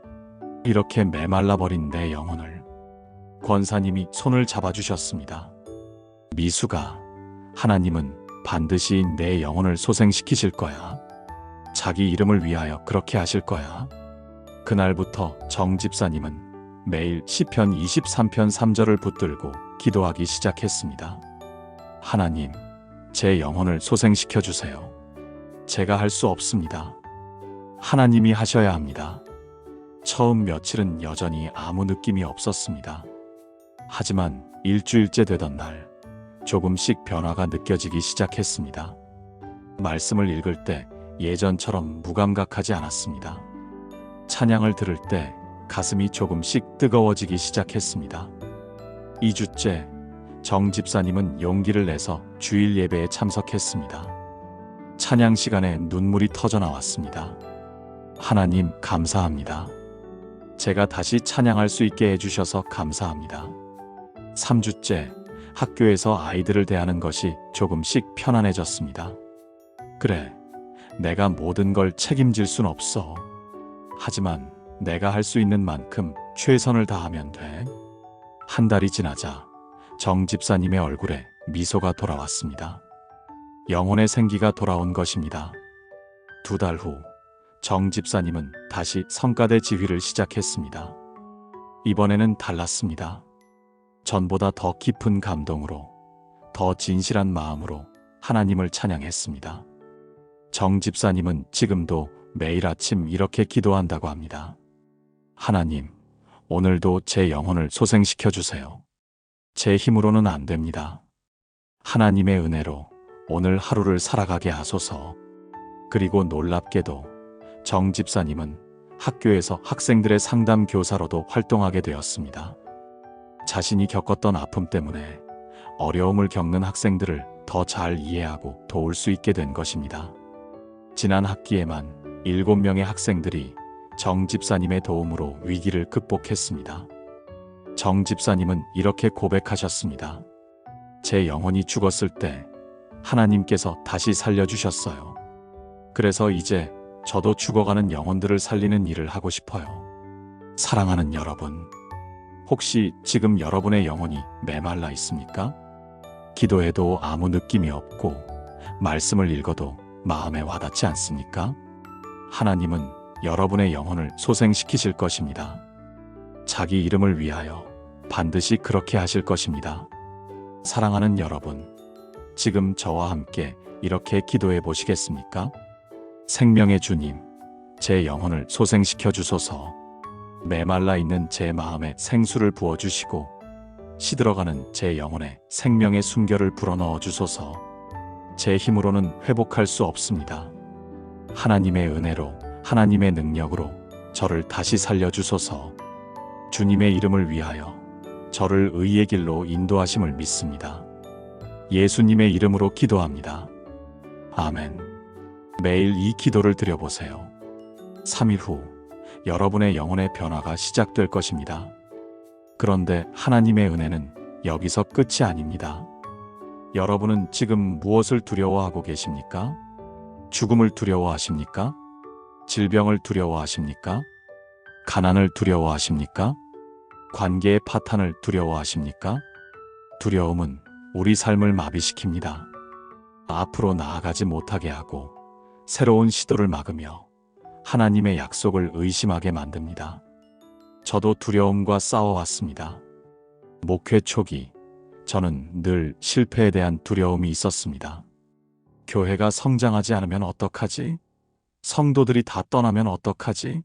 Speaker 2: 이렇게 메말라버린 내 영혼을. 권사님이 손을 잡아주셨습니다. 미수가, 하나님은 반드시 내 영혼을 소생시키실 거야. 자기 이름을 위하여 그렇게 하실 거야. 그날부터 정 집사님은 매일 시편 23편 3절을 붙들고 기도하기 시작했습니다. 하나님, 제 영혼을 소생시켜 주세요. 제가 할 수 없습니다. 하나님이 하셔야 합니다. 처음 며칠은 여전히 아무 느낌이 없었습니다. 하지만 일주일째 되던 날 조금씩 변화가 느껴지기 시작했습니다. 말씀을 읽을 때 예전처럼 무감각하지 않았습니다. 찬양을 들을 때 가슴이 조금씩 뜨거워지기 시작했습니다. 2주째 정 집사님은 용기를 내서 주일 예배에 참석했습니다. 찬양 시간에 눈물이 터져 나왔습니다. 하나님 감사합니다. 제가 다시 찬양할 수 있게 해주셔서 감사합니다. 3주째 학교에서 아이들을 대하는 것이 조금씩 편안해졌습니다. 그래, 내가 모든 걸 책임질 순 없어. 하지만 내가 할 수 있는 만큼 최선을 다하면 돼. 한 달이 지나자 정 집사님의 얼굴에 미소가 돌아왔습니다. 영혼의 생기가 돌아온 것입니다. 2달 후 정 집사님은 다시 성가대 지휘를 시작했습니다. 이번에는 달랐습니다. 전보다 더 깊은 감동으로, 더 진실한 마음으로 하나님을 찬양했습니다. 정 집사님은 지금도 매일 아침 이렇게 기도한다고 합니다. 하나님, 오늘도 제 영혼을 소생시켜 주세요. 제 힘으로는 안 됩니다. 하나님의 은혜로 오늘 하루를 살아가게 하소서. 그리고 놀랍게도 정 집사님은 학교에서 학생들의 상담 교사로도 활동하게 되었습니다. 자신이 겪었던 아픔 때문에 어려움을 겪는 학생들을 더 잘 이해하고 도울 수 있게 된 것입니다. 지난 학기에만 7명의 학생들이 정 집사님의 도움으로 위기를 극복했습니다. 정 집사님은 이렇게 고백하셨습니다. 제 영혼이 죽었을 때 하나님께서 다시 살려주셨어요. 그래서 이제 저도 죽어가는 영혼들을 살리는 일을 하고 싶어요. 사랑하는 여러분, 혹시 지금 여러분의 영혼이 메말라 있습니까? 기도해도 아무 느낌이 없고 말씀을 읽어도 마음에 와닿지 않습니까? 하나님은 여러분의 영혼을 소생시키실 것입니다. 자기 이름을 위하여 반드시 그렇게 하실 것입니다. 사랑하는 여러분, 지금 저와 함께 이렇게 기도해 보시겠습니까? 생명의 주님, 제 영혼을 소생시켜 주소서. 메말라 있는 제 마음에 생수를 부어주시고 시들어가는 제 영혼에 생명의 숨결을 불어넣어 주소서. 제 힘으로는 회복할 수 없습니다. 하나님의 은혜로, 하나님의 능력으로 저를 다시 살려주소서. 주님의 이름을 위하여 저를 의의 길로 인도하심을 믿습니다. 예수님의 이름으로 기도합니다. 아멘. 매일 이 기도를 드려보세요. 3일 후 여러분의 영혼의 변화가 시작될 것입니다. 그런데 하나님의 은혜는 여기서 끝이 아닙니다. 여러분은 지금 무엇을 두려워하고 계십니까? 죽음을 두려워하십니까? 질병을 두려워하십니까? 가난을 두려워하십니까? 관계의 파탄을 두려워하십니까? 두려움은 우리 삶을 마비시킵니다. 앞으로 나아가지 못하게 하고 새로운 시도를 막으며 하나님의 약속을 의심하게 만듭니다. 저도 두려움과 싸워왔습니다. 목회 초기, 저는 늘 실패에 대한 두려움이 있었습니다. 교회가 성장하지 않으면 어떡하지? 성도들이 다 떠나면 어떡하지?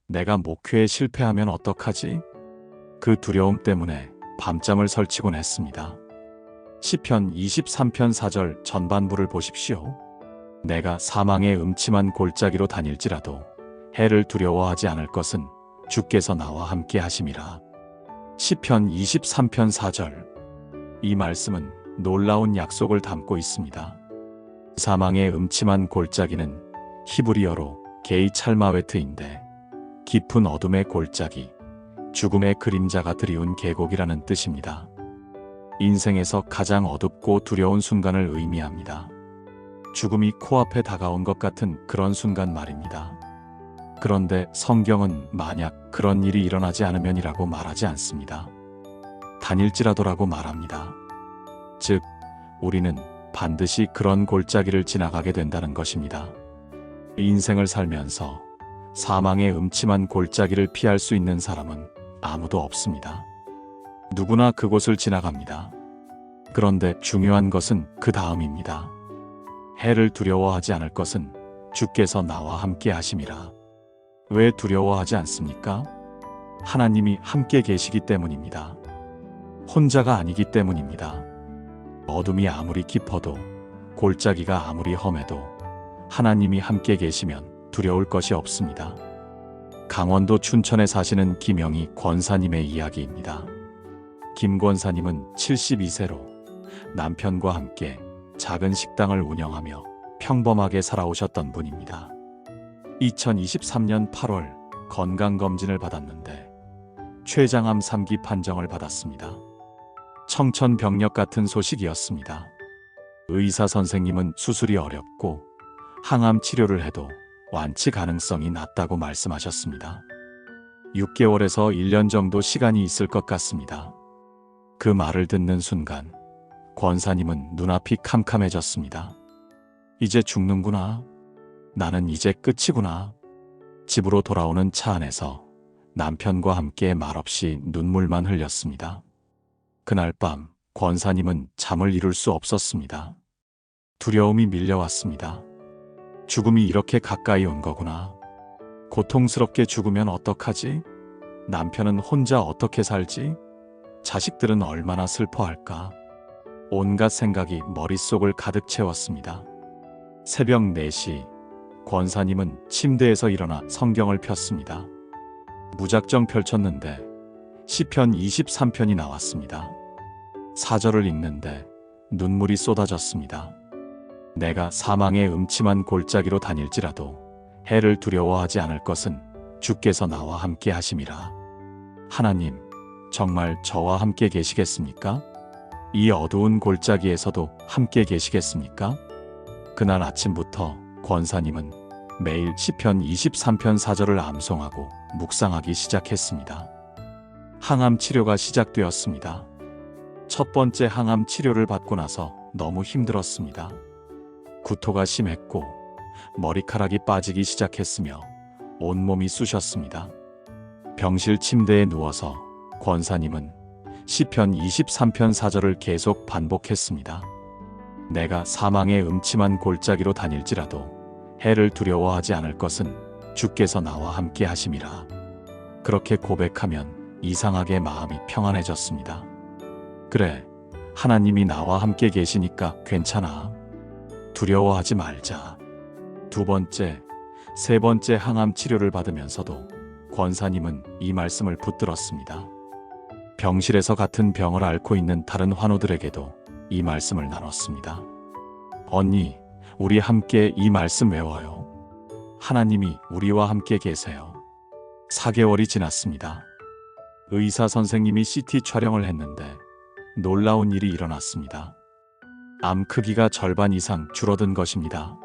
Speaker 2: 내가 목회에 실패하면 어떡하지? 그 두려움 때문에 밤잠을 설치곤 했습니다. 시편 23편 4절 전반부를 보십시오. 내가 사망의 음침한 골짜기로 다닐지라도 해를 두려워하지 않을 것은 주께서 나와 함께 하심이라. 시편 23편 4절. 이 말씀은 놀라운 약속을 담고 있습니다. 사망의 음침한 골짜기는 히브리어로 게이 찰마웨트인데 깊은 어둠의 골짜기, 죽음의 그림자가 드리운 계곡이라는 뜻입니다. 인생에서 가장 어둡고 두려운 순간을 의미합니다. 죽음이 코앞에 다가온 것 같은 그런 순간 말입니다. 그런데 성경은 만약 그런 일이 일어나지 않으면이라고 말하지 않습니다. 다닐지라도라고 말합니다. 즉, 우리는 반드시 그런 골짜기를 지나가게 된다는 것입니다. 인생을 살면서 사망의 음침한 골짜기를 피할 수 있는 사람은 아무도 없습니다. 누구나 그곳을 지나갑니다. 그런데 중요한 것은 그 다음입니다. 해를 두려워하지 않을 것은 주께서 나와 함께 하심이라. 왜 두려워하지 않습니까? 하나님이 함께 계시기 때문입니다. 혼자가 아니기 때문입니다. 어둠이 아무리 깊어도, 골짜기가 아무리 험해도 하나님이 함께 계시면 두려울 것이 없습니다. 강원도 춘천에 사시는 김영희 권사님의 이야기입니다. 김 권사님은 72세로 남편과 함께 작은 식당을 운영하며 평범하게 살아오셨던 분입니다. 2023년 8월 건강검진을 받았는데 췌장암 3기 판정을 받았습니다. 청천벽력 같은 소식이었습니다. 의사 선생님은 수술이 어렵고 항암 치료를 해도 완치 가능성이 낮다고 말씀하셨습니다. 6개월에서 1년 정도 시간이 있을 것 같습니다. 그 말을 듣는 순간 권사님은 눈앞이 캄캄해졌습니다. 이제 죽는구나. 나는 이제 끝이구나. 집으로 돌아오는 차 안에서 남편과 함께 말없이 눈물만 흘렸습니다. 그날 밤 권사님은 잠을 이룰 수 없었습니다. 두려움이 밀려왔습니다. 죽음이 이렇게 가까이 온 거구나. 고통스럽게 죽으면 어떡하지? 남편은 혼자 어떻게 살지? 자식들은 얼마나 슬퍼할까? 온갖 생각이 머릿속을 가득 채웠습니다. 새벽 4시, 권사님은 침대에서 일어나 성경을 폈습니다. 무작정 펼쳤는데 시편 23편이 나왔습니다. 4절을 읽는데 눈물이 쏟아졌습니다. 내가 사망의 음침한 골짜기로 다닐지라도 해를 두려워하지 않을 것은 주께서 나와 함께 하심이라. 하나님, 정말 저와 함께 계시겠습니까? 이 어두운 골짜기에서도 함께 계시겠습니까? 그날 아침부터 권사님은 매일 시편 23편 4절을 암송하고 묵상하기 시작했습니다. 항암 치료가 시작되었습니다. 첫 번째 항암 치료를 받고 나서 너무 힘들었습니다. 구토가 심했고 머리카락이 빠지기 시작했으며 온몸이 쑤셨습니다. 병실 침대에 누워서 권사님은 시편 23편 4절을 계속 반복했습니다. 내가 사망의 음침한 골짜기로 다닐지라도 해를 두려워하지 않을 것은 주께서 나와 함께 하심이라. 그렇게 고백하면 이상하게 마음이 평안해졌습니다. 그래, 하나님이 나와 함께 계시니까 괜찮아. 두려워하지 말자. 두 번째, 세 번째 항암 치료를 받으면서도 권사님은 이 말씀을 붙들었습니다. 병실에서 같은 병을 앓고 있는 다른 환우들에게도 이 말씀을 나눴습니다. 언니, 우리 함께 이 말씀 외워요. 하나님이 우리와 함께 계세요. 4개월이 지났습니다. 의사 선생님이 CT 촬영을 했는데 놀라운 일이 일어났습니다. 암 크기가 절반 이상 줄어든 것입니다.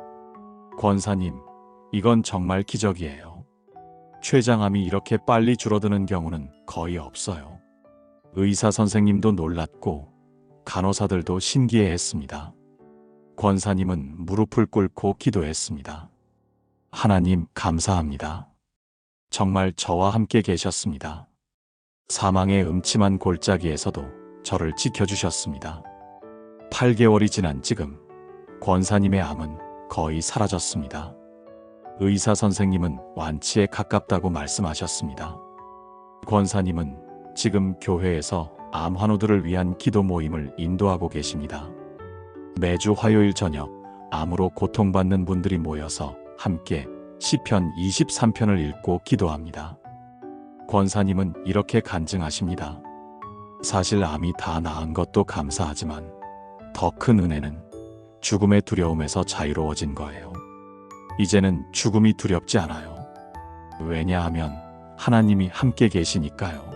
Speaker 2: 권사님, 이건 정말 기적이에요. 췌장암이 이렇게 빨리 줄어드는 경우는 거의 없어요. 의사 선생님도 놀랐고 간호사들도 신기해했습니다. 권사님은 무릎을 꿇고 기도했습니다. 하나님, 감사합니다. 정말 저와 함께 계셨습니다. 사망의 음침한 골짜기에서도 저를 지켜주셨습니다. 8개월이 지난 지금 권사님의 암은 거의 사라졌습니다. 의사 선생님은 완치에 가깝다고 말씀하셨습니다. 권사님은 지금 교회에서 암 환우들을 위한 기도 모임을 인도하고 계십니다. 매주 화요일 저녁 암으로 고통받는 분들이 모여서 함께 시편 23편을 읽고 기도합니다. 권사님은 이렇게 간증하십니다. 사실 암이 다 나은 것도 감사하지만 더 큰 은혜는 죽음의 두려움에서 자유로워진 거예요. 이제는 죽음이 두렵지 않아요. 왜냐하면 하나님이 함께 계시니까요.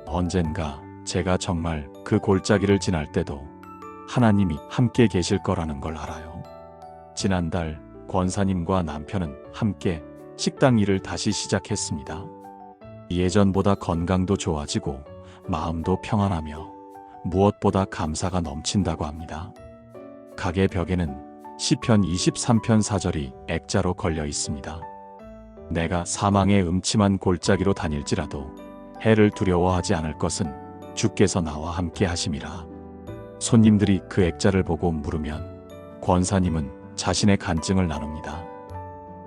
Speaker 2: 언젠가 제가 정말 그 골짜기를 지날 때도 하나님이 함께 계실 거라는 걸 알아요. 지난달 권사님과 남편은 함께 식당 일을 다시 시작했습니다. 예전보다 건강도 좋아지고 마음도 평안하며 무엇보다 감사가 넘친다고 합니다. 가게 벽에는 시편 23편 4절이 액자로 걸려 있습니다. 내가 사망의 음침한 골짜기로 다닐지라도 해를 두려워하지 않을 것은 주께서 나와 함께 하심이라. 손님들이 그 액자를 보고 물으면 권사님은 자신의 간증을 나눕니다.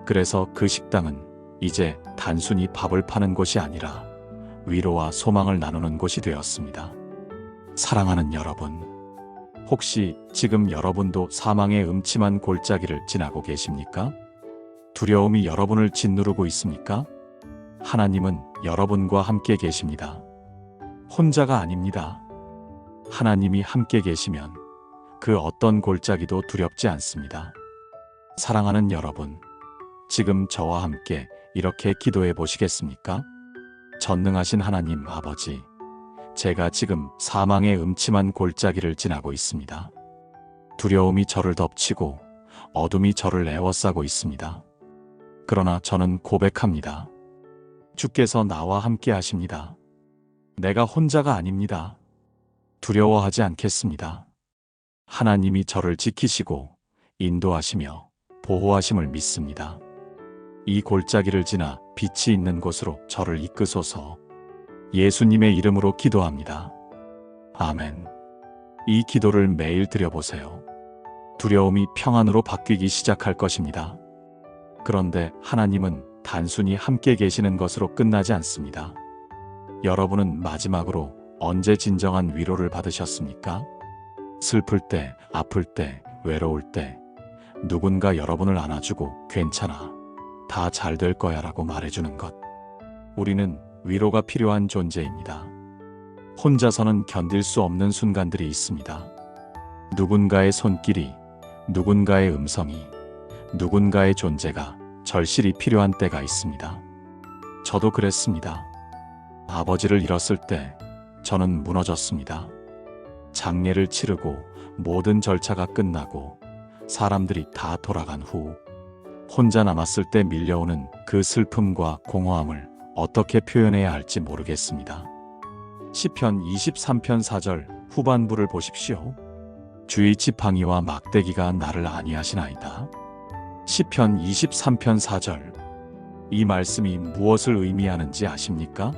Speaker 2: 그래서 그 식당은 이제 단순히 밥을 파는 곳이 아니라 위로와 소망을 나누는 곳이 되었습니다. 사랑하는 여러분, 혹시 지금 여러분도 사망의 음침한 골짜기를 지나고 계십니까? 두려움이 여러분을 짓누르고 있습니까? 하나님은 여러분과 함께 계십니다. 혼자가 아닙니다. 하나님이 함께 계시면 그 어떤 골짜기도 두렵지 않습니다. 사랑하는 여러분, 지금 저와 함께 이렇게 기도해 보시겠습니까? 전능하신 하나님 아버지, 제가 지금 사망의 음침한 골짜기를 지나고 있습니다. 두려움이 저를 덮치고 어둠이 저를 에워싸고 있습니다. 그러나 저는 고백합니다. 주께서 나와 함께 하십니다. 내가 혼자가 아닙니다. 두려워하지 않겠습니다. 하나님이 저를 지키시고 인도하시며 보호하심을 믿습니다. 이 골짜기를 지나 빛이 있는 곳으로 저를 이끄소서. 예수님의 이름으로 기도합니다. 아멘. 이 기도를 매일 드려보세요. 두려움이 평안으로 바뀌기 시작할 것입니다. 그런데 하나님은 단순히 함께 계시는 것으로 끝나지 않습니다. 여러분은 마지막으로 언제 진정한 위로를 받으셨습니까? 슬플 때, 아플 때, 외로울 때 누군가 여러분을 안아주고 괜찮아, 다 잘 될 거야 라고 말해주는 것. 우리는 위로가 필요한 존재입니다. 혼자서는 견딜 수 없는 순간들이 있습니다. 누군가의 손길이, 누군가의 음성이, 누군가의 존재가 절실히 필요한 때가 있습니다. 저도 그랬습니다. 아버지를 잃었을 때 저는 무너졌습니다. 장례를 치르고 모든 절차가 끝나고 사람들이 다 돌아간 후 혼자 남았을 때 밀려오는 그 슬픔과 공허함을 어떻게 표현해야 할지 모르겠습니다. 시편 23편 4절 후반부를 보십시오. 주의 지팡이와 막대기가 나를 안위하시나이다. 시편 23편 4절. 이 말씀이 무엇을 의미하는지 아십니까?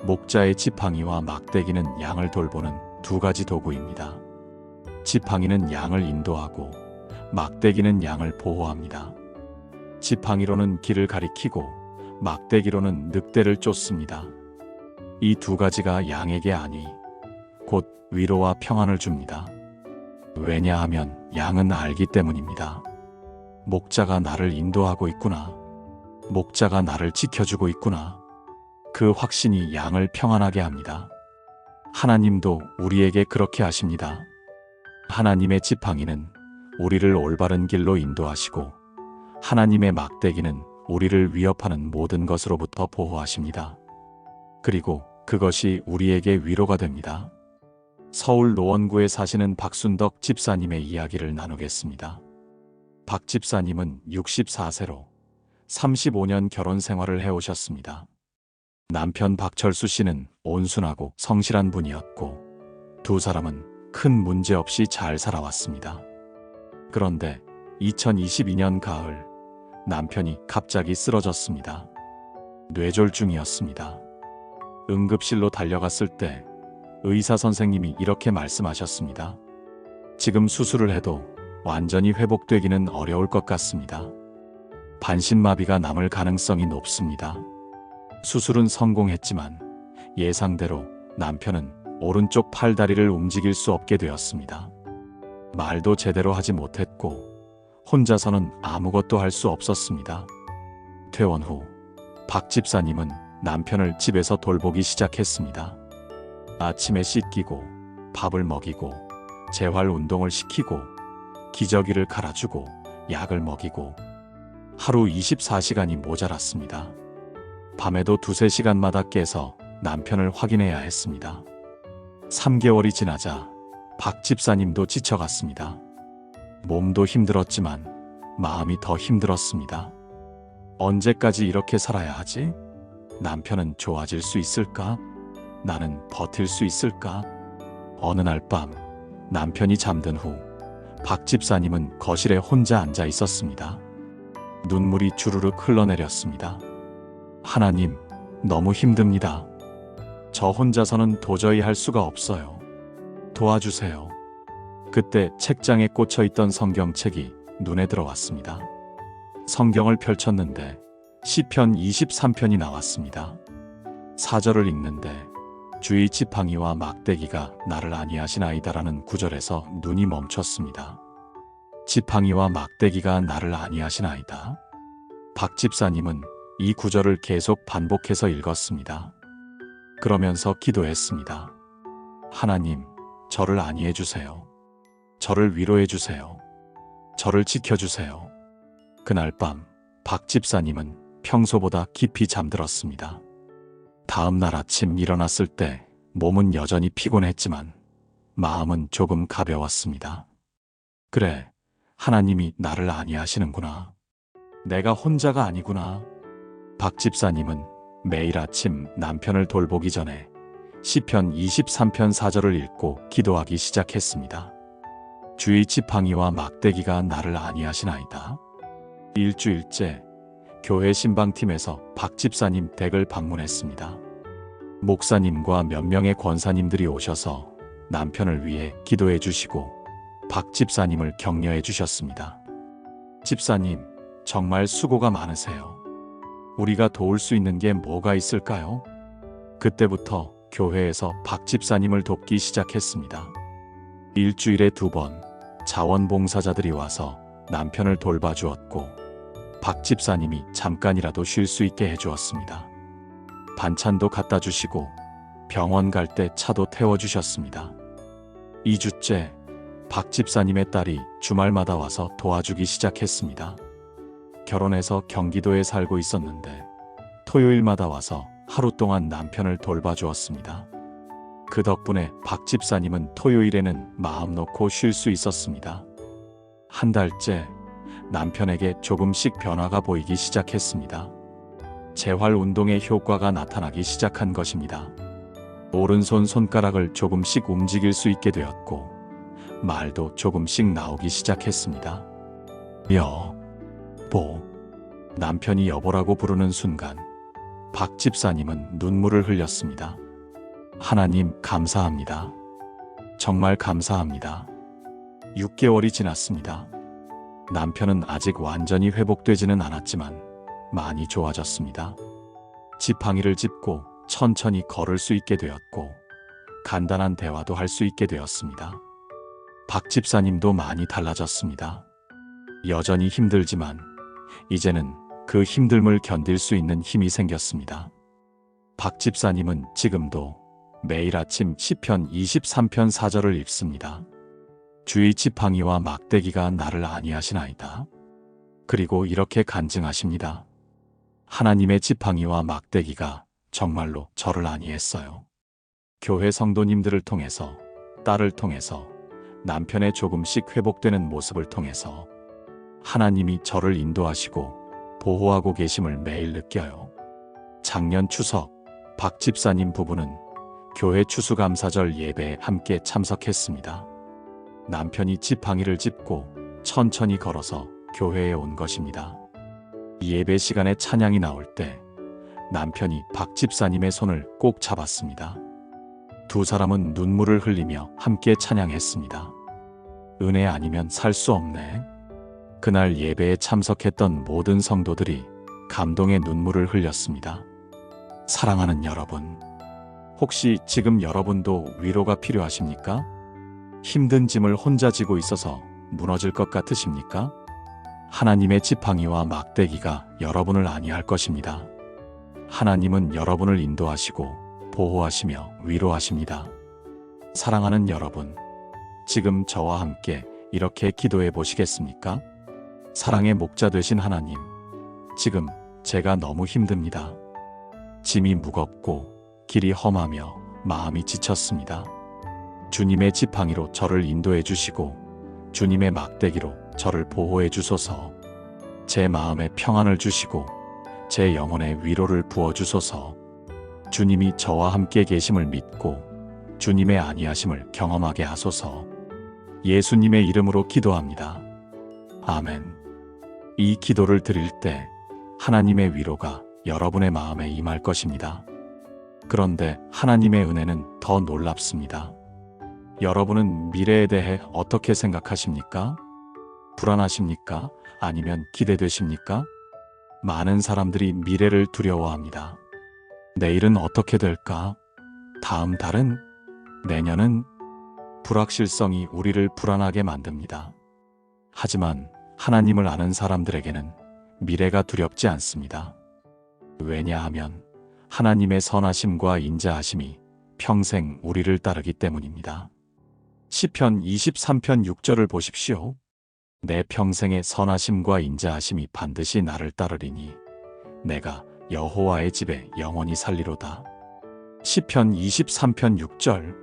Speaker 2: 목자의 지팡이와 막대기는 양을 돌보는 두 가지 도구입니다. 지팡이는 양을 인도하고 막대기는 양을 보호합니다. 지팡이로는 길을 가리키고 막대기로는 늑대를 쫓습니다. 이 두 가지가 양에게 안위, 곧 위로와 평안을 줍니다. 왜냐하면 양은 알기 때문입니다. 목자가 나를 인도하고 있구나. 목자가 나를 지켜주고 있구나. 그 확신이 양을 평안하게 합니다. 하나님도 우리에게 그렇게 하십니다. 하나님의 지팡이는 우리를 올바른 길로 인도하시고 하나님의 막대기는 우리를 위협하는 모든 것으로부터 보호하십니다. 그리고 그것이 우리에게 위로가 됩니다. 서울 노원구에 사시는 박순덕 집사님의 이야기를 나누겠습니다. 박 집사님은 64세로 35년 결혼 생활을 해오셨습니다. 남편 박철수 씨는 온순하고 성실한 분이었고 두 사람은 큰 문제 없이 잘 살아왔습니다. 그런데 2022년 가을 남편이 갑자기 쓰러졌습니다. 뇌졸중이었습니다. 응급실로 달려갔을 때 의사 선생님이 이렇게 말씀하셨습니다. 지금 수술을 해도 완전히 회복되기는 어려울 것 같습니다. 반신마비가 남을 가능성이 높습니다. 수술은 성공했지만 예상대로 남편은 오른쪽 팔다리를 움직일 수 없게 되었습니다. 말도 제대로 하지 못했고 혼자서는 아무것도 할 수 없었습니다. 퇴원 후 박 집사님은 남편을 집에서 돌보기 시작했습니다. 아침에 씻기고 밥을 먹이고 재활 운동을 시키고 기저귀를 갈아주고 약을 먹이고 하루 24시간이 모자랐습니다. 밤에도 2~3시간마다 깨서 남편을 확인해야 했습니다. 3개월이 지나자 박 집사님도 지쳐갔습니다. 몸도 힘들었지만 마음이 더 힘들었습니다. 언제까지 이렇게 살아야 하지? 남편은 좋아질 수 있을까? 나는 버틸 수 있을까? 어느 날 밤 남편이 잠든 후 박 집사님은 거실에 혼자 앉아 있었습니다. 눈물이 주르륵 흘러내렸습니다. 하나님, 너무 힘듭니다. 저 혼자서는 도저히 할 수가 없어요. 도와주세요. 그때 책장에 꽂혀 있던 성경책이 눈에 들어왔습니다. 성경을 펼쳤는데 시편 23편이 나왔습니다. 4절을 읽는데 주의 지팡이와 막대기가 나를 안위하시나이다라는 구절에서 눈이 멈췄습니다. 지팡이와 막대기가 나를 안위하시나이다. 박 집사님은 이 구절을 계속 반복해서 읽었습니다. 그러면서 기도했습니다. 하나님, 저를 안위해 주세요. 저를 위로해 주세요. 저를 지켜주세요. 그날 밤 박 집사님은 평소보다 깊이 잠들었습니다. 다음 날 아침 일어났을 때 몸은 여전히 피곤했지만 마음은 조금 가벼웠습니다. 그래, 하나님이 나를 안위하시는구나. 내가 혼자가 아니구나. 박 집사님은 매일 아침 남편을 돌보기 전에 시편 23편 4절을 읽고 기도하기 시작했습니다. 주의 지팡이와 막대기가 나를 안위하시나이다. 일주일째 교회 신방팀에서 박 집사님 댁을 방문했습니다. 목사님과 몇 명의 권사님들이 오셔서 남편을 위해 기도해 주시고 박 집사님을 격려해 주셨습니다. 집사님, 정말 수고가 많으세요. 우리가 도울 수 있는 게 뭐가 있을까요? 그때부터 교회에서 박 집사님을 돕기 시작했습니다. 일주일에 2번 자원봉사자들이 와서 남편을 돌봐주었고 박 집사님이 잠깐이라도 쉴 수 있게 해주었습니다. 반찬도 갖다 주시고 병원 갈 때 차도 태워주셨습니다. 2주째 박 집사님의 딸이 주말마다 와서 도와주기 시작했습니다. 결혼해서 경기도에 살고 있었는데 토요일마다 와서 하루 동안 남편을 돌봐주었습니다. 그 덕분에 박 집사님은 토요일에는 마음 놓고 쉴 수 있었습니다. 한 달째 남편에게 조금씩 변화가 보이기 시작했습니다. 재활 운동의 효과가 나타나기 시작한 것입니다. 오른손 손가락을 조금씩 움직일 수 있게 되었고 말도 조금씩 나오기 시작했습니다. 여보. 남편이 여보라고 부르는 순간 박 집사님은 눈물을 흘렸습니다. 하나님 감사합니다. 정말 감사합니다. 6개월이 지났습니다. 남편은 아직 완전히 회복되지는 않았지만 많이 좋아졌습니다. 지팡이를 짚고 천천히 걸을 수 있게 되었고 간단한 대화도 할 수 있게 되었습니다. 박 집사님도 많이 달라졌습니다. 여전히 힘들지만 이제는 그 힘듦을 견딜 수 있는 힘이 생겼습니다. 박 집사님은 지금도 매일 아침 시편 23편 4절을 읽습니다. 주의 지팡이와 막대기가 나를 안위하시나이다. 그리고 이렇게 간증하십니다. 하나님의 지팡이와 막대기가 정말로 저를 안위했어요. 교회 성도님들을 통해서, 딸을 통해서, 남편의 조금씩 회복되는 모습을 통해서 하나님이 저를 인도하시고 보호하고 계심을 매일 느껴요. 작년 추석, 박 집사님 부부는 교회 추수감사절 예배에 함께 참석했습니다. 남편이 지팡이를 짚고 천천히 걸어서 교회에 온 것입니다. 예배 시간에 찬양이 나올 때 남편이 박 집사님의 손을 꼭 잡았습니다. 두 사람은 눈물을 흘리며 함께 찬양했습니다. 은혜 아니면 살 수 없네. 그날 예배에 참석했던 모든 성도들이 감동의 눈물을 흘렸습니다. 사랑하는 여러분, 혹시 지금 여러분도 위로가 필요하십니까? 힘든 짐을 혼자 지고 있어서 무너질 것 같으십니까? 하나님의 지팡이와 막대기가 여러분을 안위할 것입니다. 하나님은 여러분을 인도하시고 보호하시며 위로하십니다. 사랑하는 여러분, 지금 저와 함께 이렇게 기도해 보시겠습니까? 사랑의 목자 되신 하나님, 지금 제가 너무 힘듭니다. 짐이 무겁고 길이 험하며 마음이 지쳤습니다. 주님의 지팡이로 저를 인도해 주시고 주님의 막대기로 저를 보호해 주소서. 제 마음에 평안을 주시고 제 영혼에 위로를 부어 주소서. 주님이 저와 함께 계심을 믿고 주님의 안위하심을 경험하게 하소서. 예수님의 이름으로 기도합니다. 아멘. 이 기도를 드릴 때 하나님의 위로가 여러분의 마음에 임할 것입니다. 그런데 하나님의 은혜는 더 놀랍습니다. 여러분은 미래에 대해 어떻게 생각하십니까? 불안하십니까? 아니면 기대되십니까? 많은 사람들이 미래를 두려워합니다. 내일은 어떻게 될까? 다음 달은? 내년은? 불확실성이 우리를 불안하게 만듭니다. 하지만 하나님을 아는 사람들에게는 미래가 두렵지 않습니다. 왜냐하면 하나님의 선하심과 인자하심이 평생 우리를 따르기 때문입니다. 시편 23편 6절을 보십시오. 내 평생의 선하심과 인자하심이 반드시 나를 따르리니 내가 여호와의 집에 영원히 살리로다. 시편 23편 6절.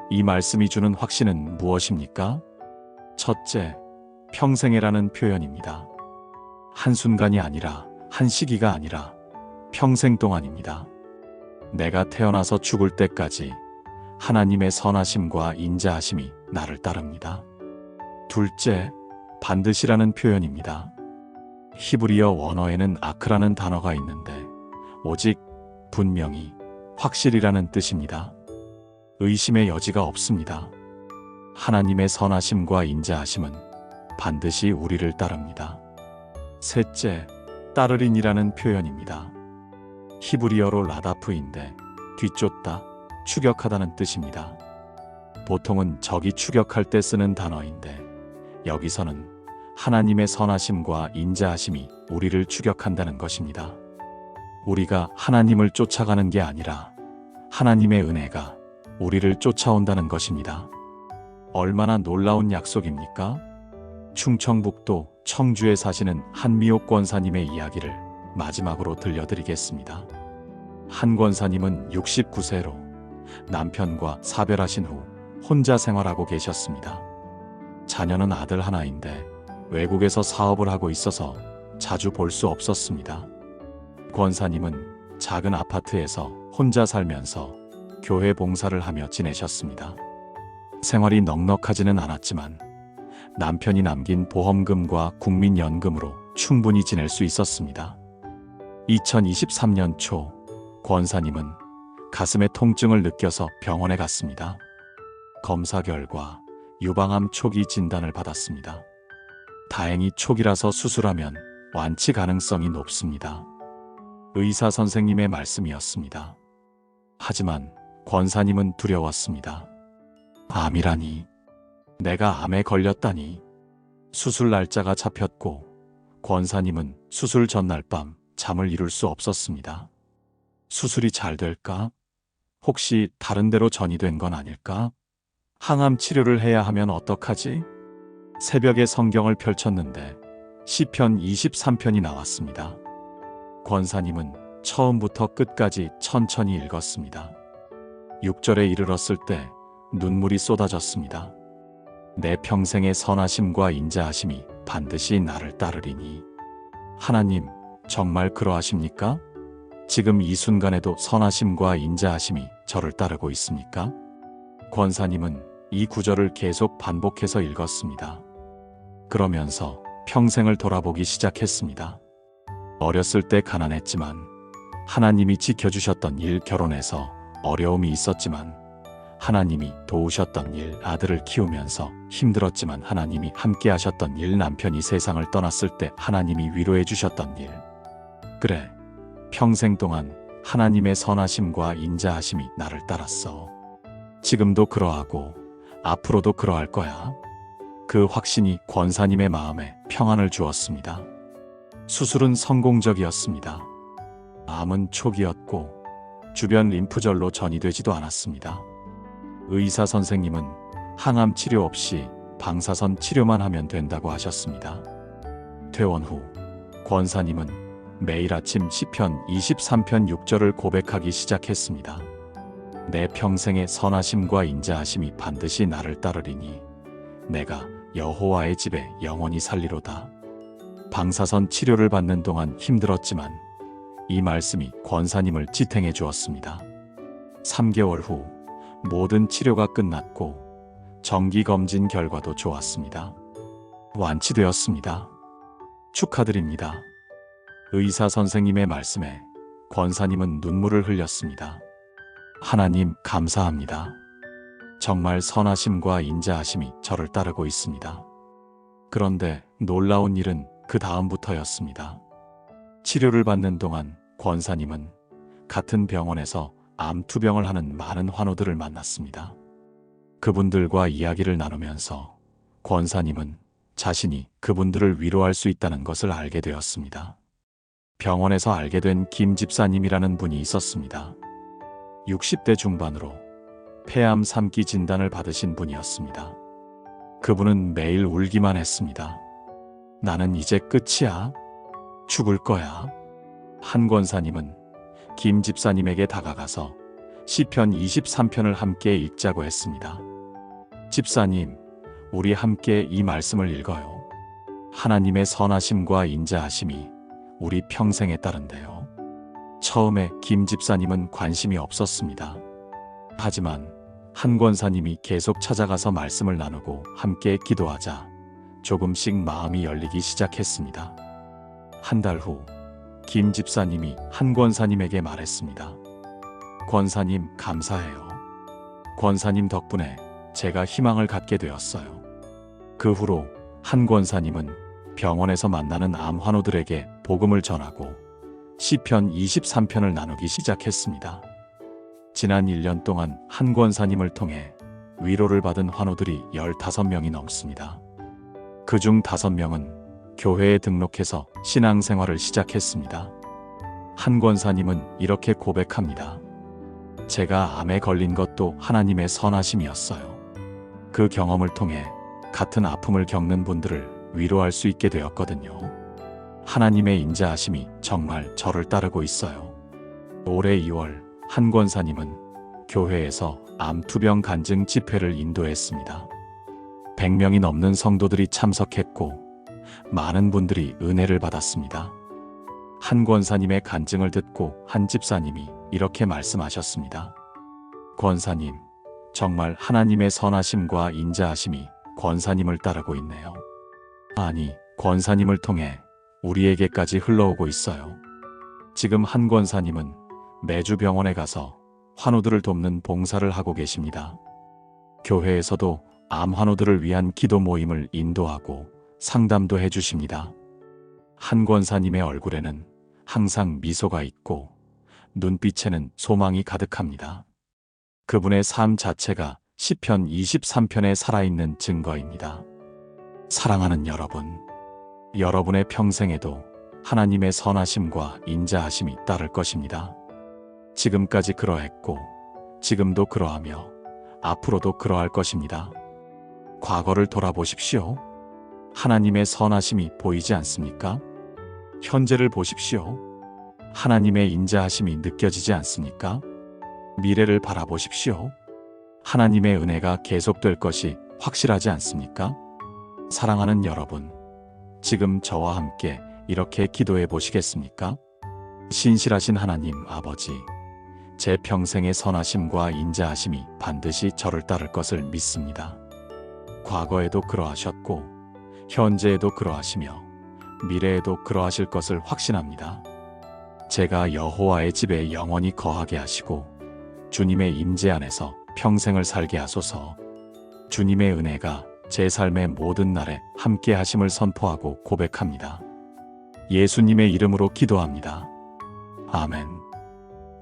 Speaker 2: 이 말씀이 주는 확신은 무엇입니까? 첫째, 평생이라는 표현입니다. 한순간이 아니라, 한 시기가 아니라 평생 동안입니다. 내가 태어나서 죽을 때까지 하나님의 선하심과 인자하심이 나를 따릅니다. 둘째, 반드시라는 표현입니다. 히브리어 원어에는 아크라는 단어가 있는데 오직, 분명히, 확실이라는 뜻입니다. 의심의 여지가 없습니다. 하나님의 선하심과 인자하심은 반드시 우리를 따릅니다. 셋째, 따르린이라는 표현입니다. 히브리어로 라다프인데 뒤쫓다, 추격하다는 뜻입니다. 보통은 적이 추격할 때 쓰는 단어인데 여기서는 하나님의 선하심과 인자하심이 우리를 추격한다는 것입니다. 우리가 하나님을 쫓아가는 게 아니라 하나님의 은혜가 우리를 쫓아온다는 것입니다. 얼마나 놀라운 약속입니까? 충청북도 청주에 사시는 한미옥 권사님의 이야기를 마지막으로 들려드리겠습니다. 한 권사님은 69세로 남편과 사별하신 후 혼자 생활하고 계셨습니다. 자녀는 아들 하나인데 외국에서 사업을 하고 있어서 자주 볼 수 없었습니다. 권사님은 작은 아파트에서 혼자 살면서 교회 봉사를 하며 지내셨습니다. 생활이 넉넉하지는 않았지만 남편이 남긴 보험금과 국민연금으로 충분히 지낼 수 있었습니다. 2023년 초 권사님은 가슴에 통증을 느껴서 병원에 갔습니다. 검사 결과 유방암 초기 진단을 받았습니다. 다행히 초기라서 수술하면 완치 가능성이 높습니다. 의사 선생님의 말씀이었습니다. 하지만 권사님은 두려웠습니다. 암이라니, 내가 암에 걸렸다니. 수술 날짜가 잡혔고 권사님은 수술 전날 밤 잠을 이룰 수 없었습니다. 수술이 잘 될까? 혹시 다른 데로 전이된 건 아닐까? 항암 치료를 해야 하면 어떡하지? 새벽에 성경을 펼쳤는데 시편 23편이 나왔습니다. 권사님은 처음부터 끝까지 천천히 읽었습니다. 6절에 이르렀을 때 눈물이 쏟아졌습니다. 내 평생의 선하심과 인자하심이 반드시 나를 따르리니. 하나님, 정말 그러하십니까? 지금 이 순간에도 선하심과 인자하심이 저를 따르고 있습니까? 권사님은 이 구절을 계속 반복해서 읽었습니다. 그러면서 평생을 돌아보기 시작했습니다. 어렸을 때 가난했지만 하나님이 지켜주셨던 일, 결혼해서 어려움이 있었지만 하나님이 도우셨던 일, 아들을 키우면서 힘들었지만 하나님이 함께 하셨던 일, 남편이 세상을 떠났을 때 하나님이 위로해 주셨던 일. 그래, 평생 동안 하나님의 선하심과 인자하심이 나를 따랐어. 지금도 그러하고 앞으로도 그러할 거야. 그 확신이 권사님의 마음에 평안을 주었습니다. 수술은 성공적이었습니다. 암은 초기였고 주변 림프절로 전이되지도 않았습니다. 의사 선생님은 항암 치료 없이 방사선 치료만 하면 된다고 하셨습니다. 퇴원 후 권사님은 매일 아침 시편 23편 6절을 고백하기 시작했습니다. 내 평생의 선하심과 인자하심이 반드시 나를 따르리니 내가 여호와의 집에 영원히 살리로다. 방사선 치료를 받는 동안 힘들었지만 이 말씀이 권사님을 지탱해 주었습니다. 3개월 후 모든 치료가 끝났고 정기검진 결과도 좋았습니다. 완치되었습니다. 축하드립니다. 의사 선생님의 말씀에 권사님은 눈물을 흘렸습니다. 하나님, 감사합니다. 정말 선하심과 인자하심이 저를 따르고 있습니다. 그런데 놀라운 일은 그 다음부터였습니다. 치료를 받는 동안 권사님은 같은 병원에서 암 투병을 하는 많은 환우들을 만났습니다. 그분들과 이야기를 나누면서 권사님은 자신이 그분들을 위로할 수 있다는 것을 알게 되었습니다. 병원에서 알게 된 김 집사님이라는 분이 있었습니다. 60대 중반으로 폐암 3기 진단을 받으신 분이었습니다. 그분은 매일 울기만 했습니다. 나는 이제 끝이야. 죽을 거야. 한 권사님은 김 집사님에게 다가가서 시편 23편을 함께 읽자고 했습니다. 집사님, 우리 함께 이 말씀을 읽어요. 하나님의 선하심과 인자하심이 우리 평생에 따른대요. 처음에 김 집사님은 관심이 없었습니다. 하지만 한 권사님이 계속 찾아가서 말씀을 나누고 함께 기도하자 조금씩 마음이 열리기 시작했습니다. 한 달 후 김 집사님이 한 권사님에게 말했습니다. 권사님, 감사해요. 권사님 덕분에 제가 희망을 갖게 되었어요. 그 후로 한 권사님은 병원에서 만나는 암 환우들에게 복음을 전하고 시편 23편을 나누기 시작했습니다. 지난 1년 동안 한 권사님을 통해 위로를 받은 환우들이 15명이 넘습니다. 그중 5명은 교회에 등록해서 신앙생활을 시작했습니다. 한 권사님은 이렇게 고백합니다. 제가 암에 걸린 것도 하나님의 선하심이었어요. 그 경험을 통해 같은 아픔을 겪는 분들을 위로할 수 있게 되었거든요. 하나님의 인자하심이 정말 저를 따르고 있어요. 올해 2월 한 권사님은 교회에서 암 투병 간증 집회를 인도했습니다. 100명이 넘는 성도들이 참석했고 많은 분들이 은혜를 받았습니다. 한 권사님의 간증을 듣고 한 집사님이 이렇게 말씀하셨습니다. 권사님, 정말 하나님의 선하심과 인자하심이 권사님을 따르고 있네요. 아니, 권사님을 통해 우리에게까지 흘러오고 있어요. 지금 한 권사님은 매주 병원에 가서 환우들을 돕는 봉사를 하고 계십니다. 교회에서도 암 환우들을 위한 기도 모임을 인도하고 상담도 해주십니다. 한 권사님의 얼굴에는 항상 미소가 있고 눈빛에는 소망이 가득합니다. 그분의 삶 자체가 시편 23편에 살아있는 증거입니다. 사랑하는 여러분, 여러분의 평생에도 하나님의 선하심과 인자하심이 따를 것입니다. 지금까지 그러했고 지금도 그러하며 앞으로도 그러할 것입니다. 과거를 돌아보십시오. 하나님의 선하심이 보이지 않습니까? 현재를 보십시오. 하나님의 인자하심이 느껴지지 않습니까? 미래를 바라보십시오. 하나님의 은혜가 계속될 것이 확실하지 않습니까? 사랑하는 여러분, 지금 저와 함께 이렇게 기도해 보시겠습니까? 신실하신 하나님 아버지, 제 평생의 선하심과 인자하심이 반드시 저를 따를 것을 믿습니다. 과거에도 그러하셨고 현재에도 그러하시며 미래에도 그러하실 것을 확신합니다. 제가 여호와의 집에 영원히 거하게 하시고 주님의 임재 안에서 평생을 살게 하소서. 주님의 은혜가 제 삶의 모든 날에 함께 하심을 선포하고 고백합니다. 예수님의 이름으로 기도합니다. 아멘.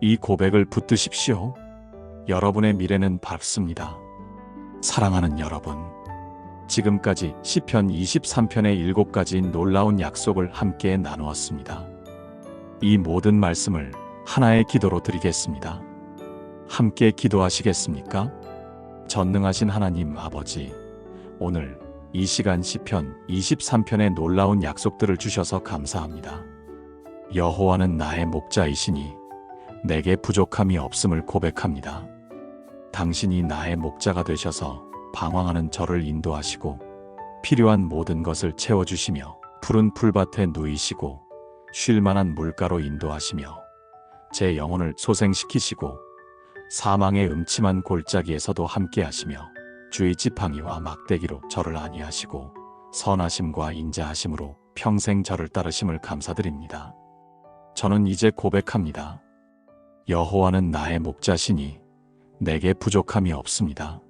Speaker 2: 이 고백을 붙드십시오. 여러분의 미래는 밝습니다. 사랑하는 여러분, 지금까지 시편 23편의 7가지 놀라운 약속을 함께 나누었습니다. 이 모든 말씀을 하나의 기도로 드리겠습니다. 함께 기도하시겠습니까? 전능하신 하나님 아버지, 오늘 이 시간 시편 23편의 놀라운 약속들을 주셔서 감사합니다. 여호와는 나의 목자이시니 내게 부족함이 없음을 고백합니다. 당신이 나의 목자가 되셔서 방황하는 저를 인도하시고 필요한 모든 것을 채워주시며 푸른 풀밭에 누이시고 쉴 만한 물가로 인도하시며 제 영혼을 소생시키시고 사망의 음침한 골짜기에서도 함께하시며 주의 지팡이와 막대기로 저를 안위하시고 선하심과 인자하심으로 평생 저를 따르심을 감사드립니다. 저는 이제 고백합니다. 여호와는 나의 목자시니 내게 부족함이 없습니다.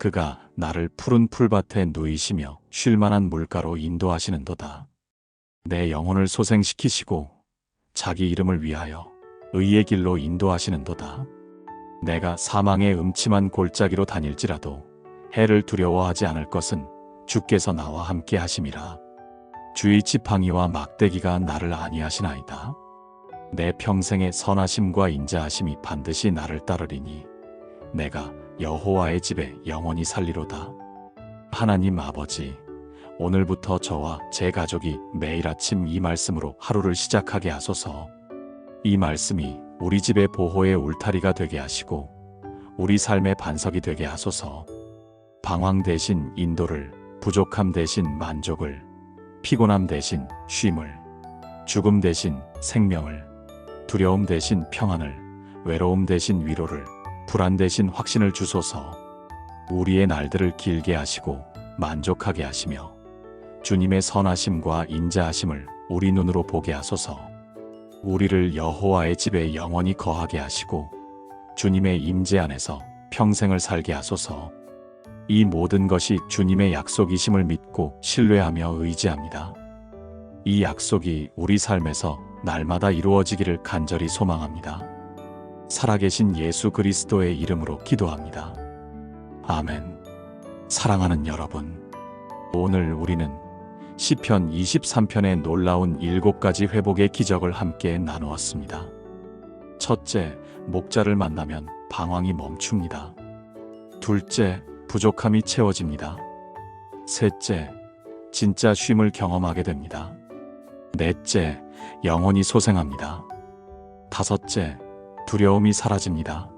Speaker 2: 그가 나를 푸른 풀밭에 누이시며 쉴 만한 물가로 인도하시는도다. 내 영혼을 소생시키시고 자기 이름을 위하여 의의 길로 인도하시는도다. 내가 사망의 음침한 골짜기로 다닐지라도 해를 두려워하지 않을 것은 주께서 나와 함께 하심이라. 주의 지팡이와 막대기가 나를 안위하시나이다. 내 평생의 선하심과 인자하심이 반드시 나를 따르리니 내가 여호와의 집에 영원히 살리로다. 하나님 아버지, 오늘부터 저와 제 가족이 매일 아침 이 말씀으로 하루를 시작하게 하소서. 이 말씀이 우리 집의 보호의 울타리가 되게 하시고 우리 삶의 반석이 되게 하소서. 방황 대신 인도를, 부족함 대신 만족을, 피곤함 대신 쉼을, 죽음 대신 생명을, 두려움 대신 평안을, 외로움 대신 위로를, 불안 대신 확신을 주소서. 우리의 날들을 길게 하시고 만족하게 하시며 주님의 선하심과 인자하심을 우리 눈으로 보게 하소서. 우리를 여호와의 집에 영원히 거하게 하시고 주님의 임재 안에서 평생을 살게 하소서. 이 모든 것이 주님의 약속이심을 믿고 신뢰하며 의지합니다. 이 약속이 우리 삶에서 날마다 이루어지기를 간절히 소망합니다. 살아계신 예수 그리스도의 이름으로 기도합니다. 아멘. 사랑하는 여러분, 오늘 우리는 시편 23편의 놀라운 7가지 회복의 기적을 함께 나누었습니다. 첫째, 목자를 만나면 방황이 멈춥니다. 둘째, 부족함이 채워집니다. 셋째, 진짜 쉼을 경험하게 됩니다. 넷째, 영혼이 소생합니다. 다섯째, 두려움이 사라집니다.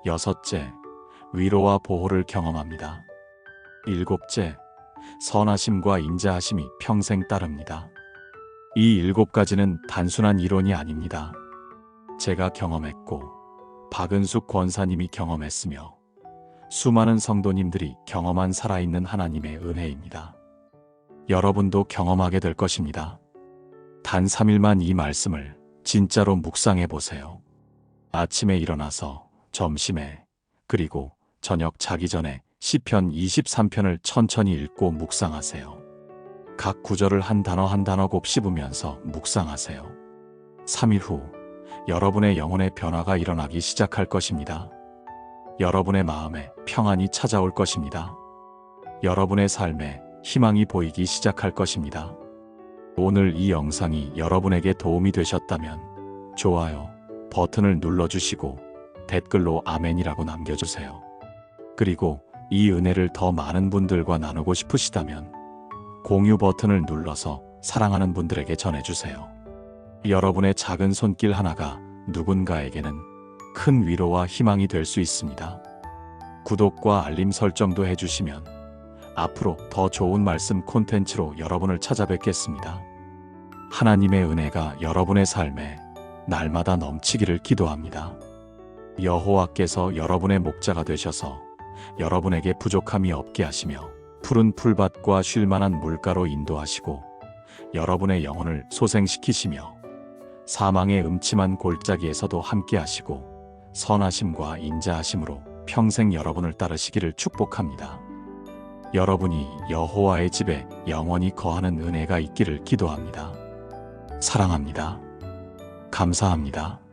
Speaker 2: 여섯째, 위로와 보호를 경험합니다. 일곱째, 선하심과 인자하심이 평생 따릅니다. 이 7가지는 단순한 이론이 아닙니다. 제가 경험했고 박은숙 권사님이 경험했으며 수많은 성도님들이 경험한 살아있는 하나님의 은혜입니다. 여러분도 경험하게 될 것입니다. 단 3일만 이 말씀을 진짜로 묵상해 보세요. 아침에 일어나서, 점심에, 그리고 저녁 자기 전에 시편 23편을 천천히 읽고 묵상하세요. 각 구절을 한 단어 한 단어 곱씹으면서 묵상하세요. 3일 후 여러분의 영혼의 변화가 일어나기 시작할 것입니다. 여러분의 마음에 평안이 찾아올 것입니다. 여러분의 삶에 희망이 보이기 시작할 것입니다. 오늘 이 영상이 여러분에게 도움이 되셨다면 좋아요 버튼을 눌러주시고 댓글로 아멘이라고 남겨주세요. 그리고 이 은혜를 더 많은 분들과 나누고 싶으시다면 공유 버튼을 눌러서 사랑하는 분들에게 전해주세요. 여러분의 작은 손길 하나가 누군가에게는 큰 위로와 희망이 될 수 있습니다. 구독과 알림 설정도 해주시면 앞으로 더 좋은 말씀 콘텐츠로 여러분을 찾아뵙겠습니다. 하나님의 은혜가 여러분의 삶에 날마다 넘치기를 기도합니다. 여호와께서 여러분의 목자가 되셔서 여러분에게 부족함이 없게 하시며 푸른 풀밭과 쉴만한 물가로 인도하시고 여러분의 영혼을 소생시키시며 사망의 음침한 골짜기에서도 함께 하시고 선하심과 인자하심으로 평생 여러분을 따르시기를 축복합니다. 여러분이 여호와의 집에 영원히 거하는 은혜가 있기를 기도합니다. 사랑합니다. 감사합니다.